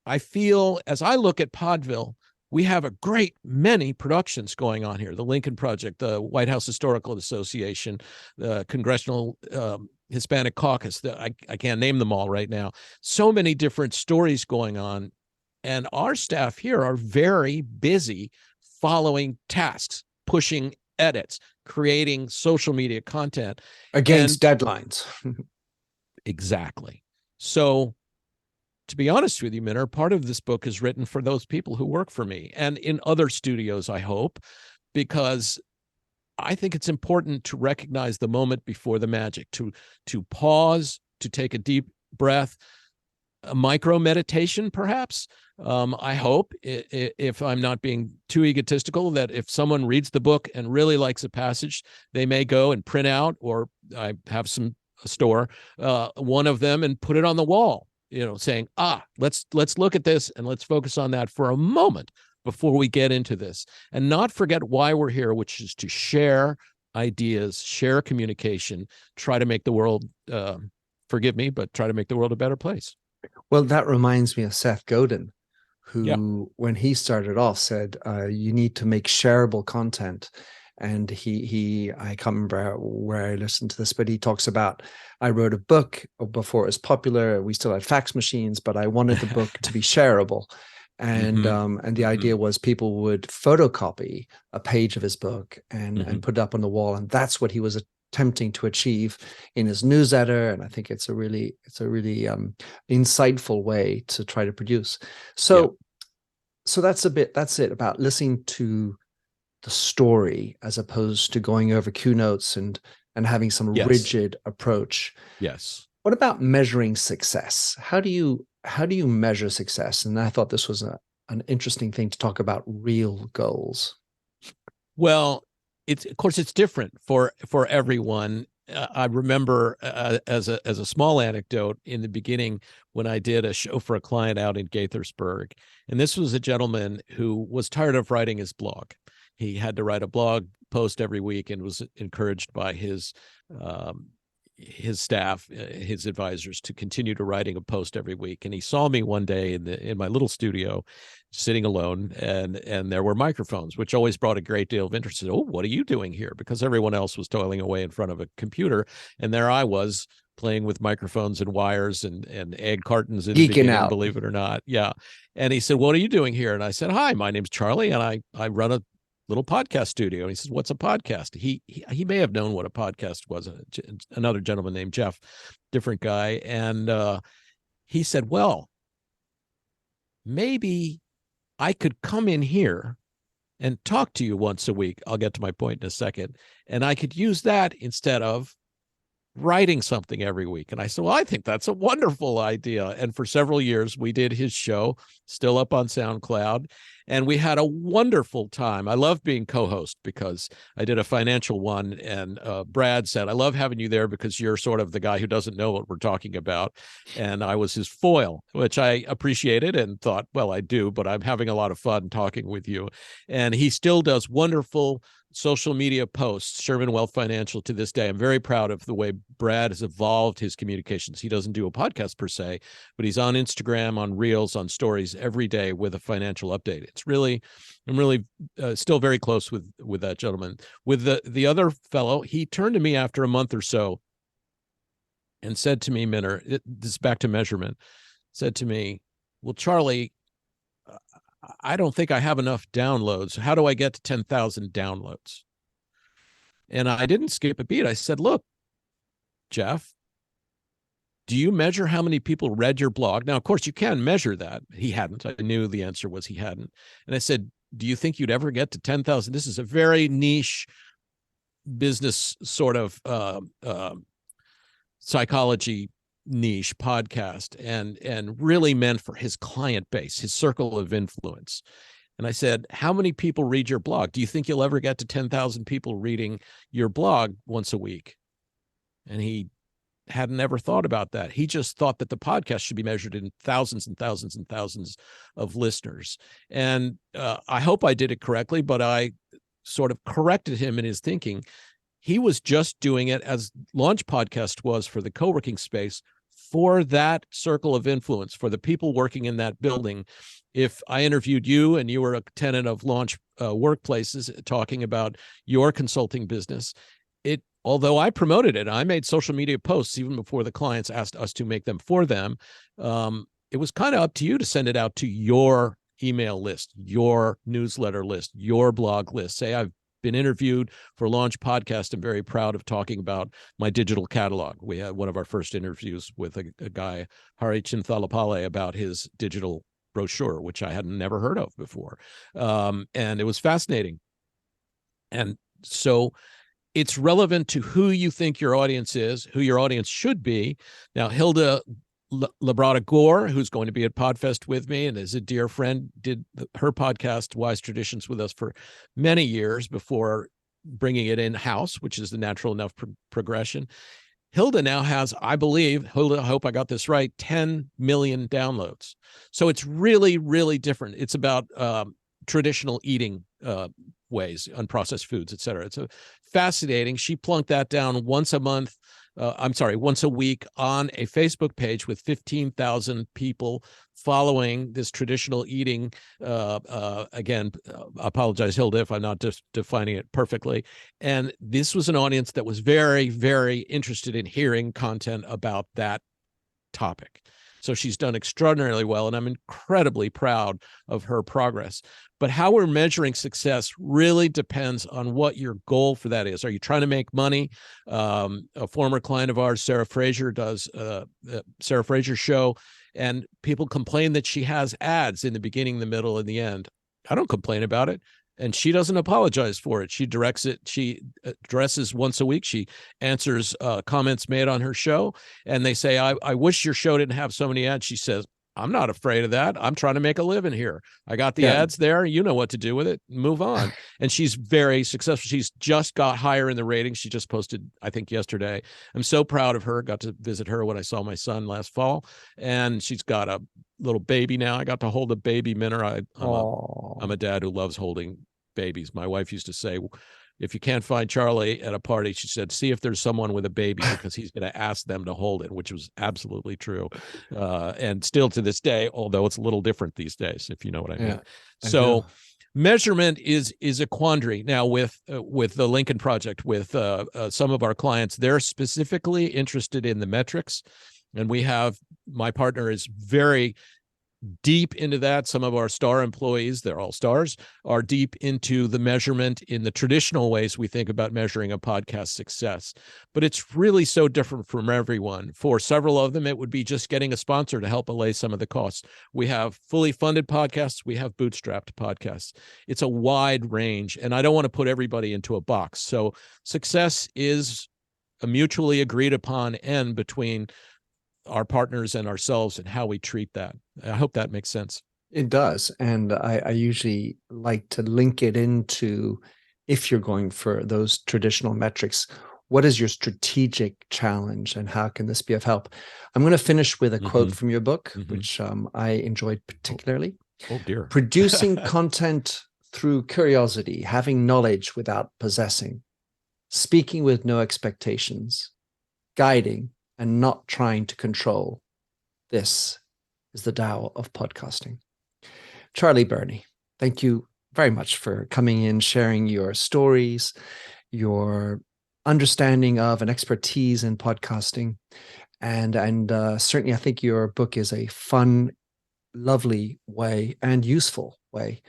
I feel, as I look at Podville, we have a great many productions going on here. The Lincoln Project, the White House Historical Association, the Congressional Hispanic Caucus. I can't name them all right now. So many different stories going on. And our staff here are very busy following tasks, pushing edits, creating social media content. Against deadlines. Exactly. So to be honest with you, Minner, part of this book is written for those people who work for me and in other studios, I hope, because I think it's important to recognize the moment before the magic, to pause, to take a deep breath, a micro meditation, perhaps. I hope, if I'm not being too egotistical, that if someone reads the book and really likes a passage, they may go and print out, or I have some store, one of them and put it on the wall, saying, let's look at this and let's focus on that for a moment before we get into this, and not forget why we're here, which is to share ideas, share communication, try to make the world, forgive me, but try to make the world a better place. Well, that reminds me of Seth Godin, who, when he started off, said, you need to make shareable content. And I can't remember where I listened to this, but he talks about, I wrote a book before it was popular. We still had fax machines, but I wanted the book to be shareable. And and the idea was people would photocopy a page of his book and put it up on the wall. And that's what he was attempting to achieve in his newsletter. And I think it's a really insightful way to try to produce. So that's it about listening to the story as opposed to going over Q notes and having some rigid approach. Yes. What about measuring success? How do you measure success? And I thought this was an interesting thing to talk about, real goals. Well, of course it's different for everyone. I remember as a small anecdote in the beginning when I did a show for a client out in Gaithersburg, and this was a gentleman who was tired of writing his blog. He had to write a blog post every week and was encouraged by his staff, his advisors, to continue to writing a post every week. And he saw me one day in my little studio, sitting alone, and there were microphones, which always brought a great deal of interest. Oh, what are you doing here? Because everyone else was toiling away in front of a computer, and there I was playing with microphones and wires and egg cartons in the beginning, out, believe it or not. Yeah. And he said, "What are you doing here?" And I said, "Hi, my name's Charlie, and I run a little podcast studio." And he says, "What's a podcast?" He may have known what a podcast was. Another gentleman named Jeff, different guy. And he said, "Well, maybe I could come in here and talk to you once a week. I'll get to my point in a second. And I could use that instead of writing something every week." And I said, "Well, I think that's a wonderful idea." And for several years, we did his show, still up on SoundCloud, and we had a wonderful time. I love being co-host because I did a financial one, and Brad said, "I love having you there because you're sort of the guy who doesn't know what we're talking about." And I was his foil, which I appreciated and thought, well, I do, but I'm having a lot of fun talking with you. And he still does wonderful social media posts, Sherman Wealth Financial, to this day. I'm very proud of the way Brad has evolved his communications. He doesn't do a podcast per se, but he's on Instagram, on Reels, on Stories every day with a financial update. I'm really still very close with that gentleman. With the other fellow, he turned to me after a month or so and said to me, Minner, this is back to measurement, said to me, "Well, Charlie, I don't think I have enough downloads. How do I get to 10,000 downloads?" And I didn't skip a beat. I said, "Look, Jeff, do you measure how many people read your blog?" Now, of course, you can measure that. He hadn't. I knew the answer was he hadn't. And I said, "Do you think you'd ever get to 10,000? This is a very niche business sort of psychology niche podcast, and really meant for his client base, his circle of influence." And I said, "How many people read your blog? Do you think you'll ever get to 10,000 people reading your blog once a week?" And he hadn't ever thought about that. He just thought that the podcast should be measured in thousands and thousands and thousands of listeners. And I hope I did it correctly, but I sort of corrected him in his thinking. He was just doing it as Launch Podcast was for the co-working space, for that circle of influence, for the people working in that building. If I interviewed you and you were a tenant of Launch Workplaces talking about your consulting business, although I promoted it, I made social media posts even before the clients asked us to make them for them. It was kind of up to you to send it out to your email list, your newsletter list, your blog list. Say, "I've been interviewed for Launch Podcast. I'm very proud of talking about my digital catalog." We had one of our first interviews with a guy, Hari Chinthalapale, about his digital brochure, which I had never heard of before. And it was fascinating. And so it's relevant to who you think your audience is, who your audience should be. Now, Hilda Labrada Gore, who's going to be at Podfest with me and is a dear friend, did her podcast Wise Traditions with us for many years before bringing it in-house, which is the natural enough progression. Hilda now has, I believe, Hilda, I hope I got this right, 10 million downloads. So it's really, really different. It's about traditional eating ways, unprocessed foods, et cetera. It's fascinating. She plunked that down once a week on a Facebook page with 15,000 people following this traditional eating. Again, I apologize, Hilda, if I'm not just defining it perfectly. And this was an audience that was very, very interested in hearing content about that topic. So she's done extraordinarily well, and I'm incredibly proud of her progress. But how we're measuring success really depends on what your goal for that is. Are you trying to make money? A former client of ours, Sarah Fraser, does the Sarah Fraser show, and people complain that she has ads in the beginning, the middle, and the end. I don't complain about it. And she doesn't apologize for it. She directs it. She addresses once a week. She answers comments made on her show. And they say, I wish your show didn't have so many ads. She says, I'm not afraid of that. I'm trying to make a living here. I got the ads there. You know what to do with it. Move on. And she's very successful. She's just got higher in the ratings. She just posted, I think, yesterday. I'm so proud of her. Got to visit her when I saw my son last fall. And she's got a little baby now. I got to hold a baby minnow. I'm a dad who loves holding babies. My wife used to say, if you can't find Charlie at a party, she said, see if there's someone with a baby, because he's going to ask them to hold it, which was absolutely true. And still to this day, although it's a little different these days, if you know what I mean. So measurement is a quandary. Now with the Lincoln Project, with some of our clients, they're specifically interested in the metrics. And my partner is very deep into that. Some of our star employees, they're all stars, are deep into the measurement in the traditional ways we think about measuring a podcast success. But it's really so different from everyone. For several of them, it would be just getting a sponsor to help allay some of the costs. We have fully funded podcasts. We have bootstrapped podcasts. It's a wide range, and I don't want to put everybody into a box. So success is a mutually agreed upon end between our partners and ourselves, and how we treat that. I hope that makes sense. It does. And I usually like to link it into, if you're going for those traditional metrics, what is your strategic challenge and how can this be of help? I'm going to finish with a quote from your book, which I enjoyed particularly. Oh dear. Producing content through curiosity, having knowledge without possessing, speaking with no expectations, guiding and not trying to control. This is the Tao of Podcasting. Charlie Birney, thank you very much for coming in, sharing your stories, your understanding of and expertise in podcasting. And certainly I think your book is a fun, lovely way and useful way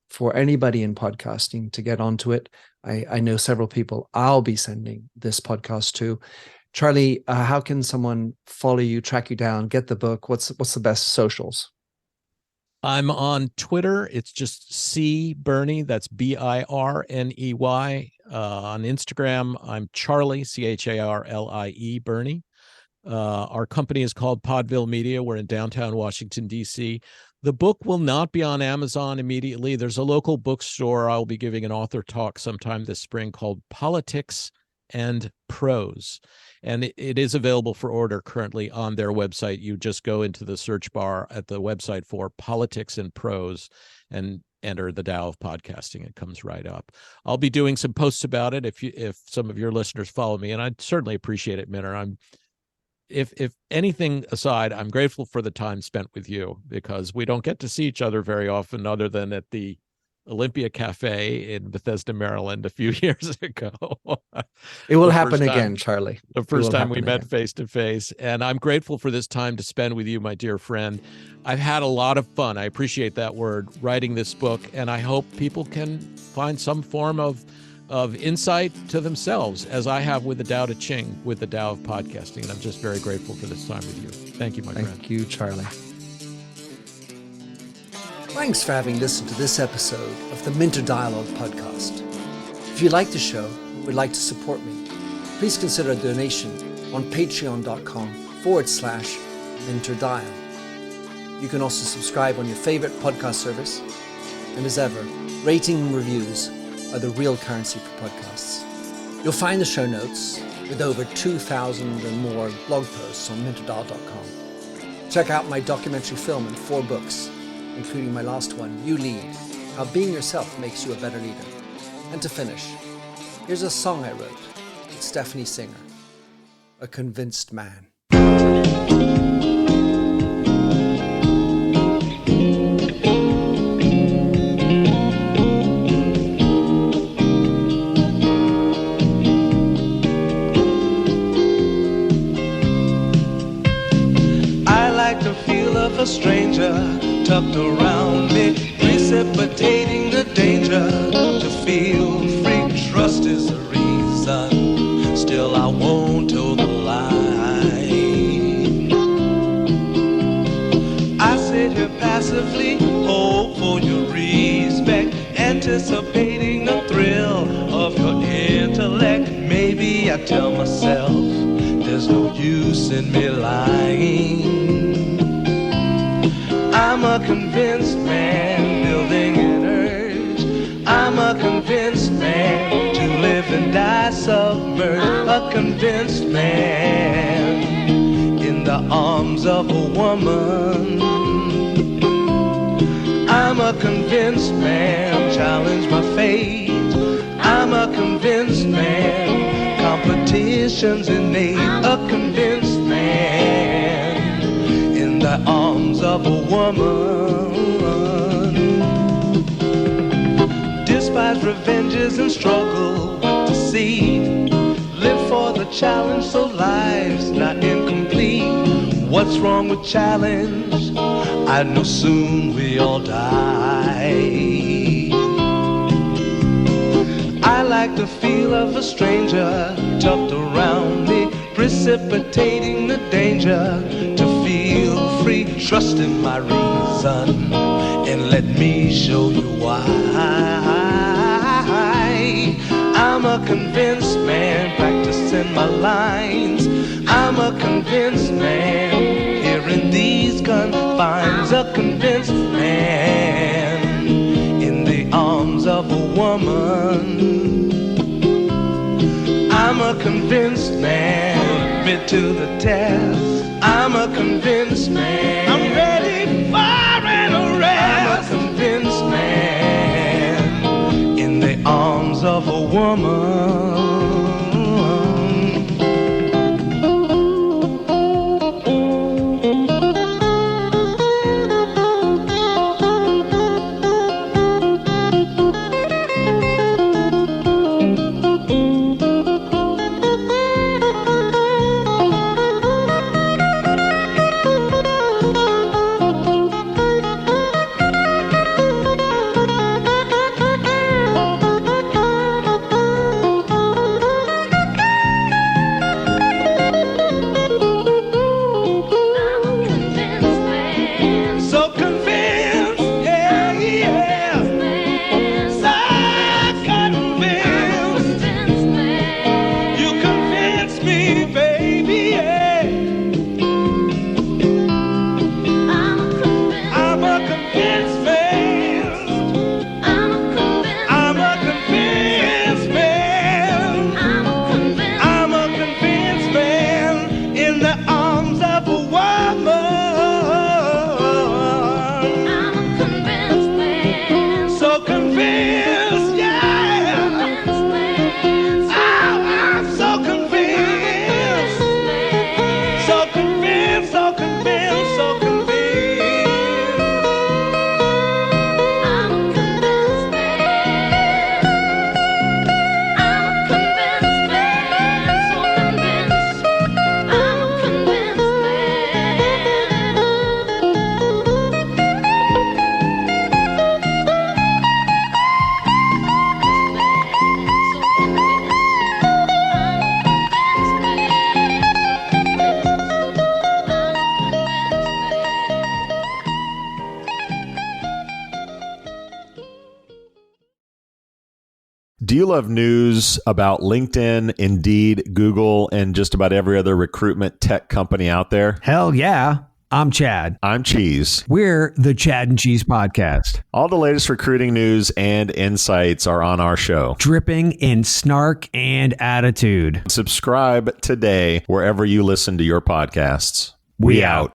for anybody in podcasting to get onto it. I know several people I'll be sending this podcast to. Charlie, how can someone follow you, track you down, get the book? What's the best socials? I'm on Twitter. It's just C Birney. That's Birney. On Instagram, I'm Charlie, Charlie Birney. Our company is called Podville Media. We're in downtown Washington, D.C. The book will not be on Amazon immediately. There's a local bookstore. I'll be giving an author talk sometime this spring called Politics and Prose. And it is available for order currently on their website. You just go into the search bar at the website for Politics and Prose and enter the Tao of Podcasting. It comes right up. I'll be doing some posts about it if some of your listeners follow me, and I'd certainly appreciate it, Minner. If anything aside, I'm grateful for the time spent with you, because we don't get to see each other very often other than at the Olympia Cafe in Bethesda, Maryland a few years ago. It will happen again, Charlie. The first time we met face to face. And I'm grateful for this time to spend with you, my dear friend. I've had a lot of fun. I appreciate that word, writing this book. And I hope people can find some form of insight to themselves, as I have with the Tao Te Ching, with the Tao of Podcasting. And I'm just very grateful for this time with you. Thank you, my friend. Thank you, Charlie. Thanks for having listened to this episode of the Minter Dialogue podcast. If If you like the show and would like to support me, please consider a donation on patreon.com/MentorDial. You can also subscribe on your favorite podcast service. And as ever, rating and reviews are the real currency for podcasts. You'll find the show notes with over 2,000 and more blog posts on mentordial.com. Check out my documentary film and 4 books, including my last one, You Lead, How Being Yourself Makes You a Better Leader. And to finish, here's a song I wrote with Stephanie Singer, A Convinced Man. A stranger tucked around me, precipitating the danger to feel free. Trust is the reason, still I won't toe the line. I sit here passively, hope for your respect, anticipating the thrill of your intellect. Maybe I tell myself there's no use in me lying. I'm a convinced man, building an urge. I'm a convinced man, to live and die submerged. A convinced man, in the arms of a woman. I'm a convinced man, challenge my fate. I'm a convinced man, competition's innate. A convinced man, in the arms of a woman. Despise revenges and struggle with deceit. Live for the challenge so life's not incomplete. What's wrong with challenge? I know soon we all die. I like the feel of a stranger tucked around me, precipitating the danger to feel free. Trust in my reason and let me show you why. I'm a convinced man, practicing my lines. I'm a convinced man, here in these confines. A convinced man, in the arms of a woman. I'm a convinced man, admit to the test. I'm a convinced man, I'm ready for an arrest. I'm a convinced man, in the arms of a woman. Do you love news about LinkedIn, Indeed, Google, and just about every other recruitment tech company out there? Hell yeah. I'm Chad. I'm Cheese. We're the Chad and Cheese Podcast. All the latest recruiting news and insights are on our show. Dripping in snark and attitude. Subscribe today wherever you listen to your podcasts. We out.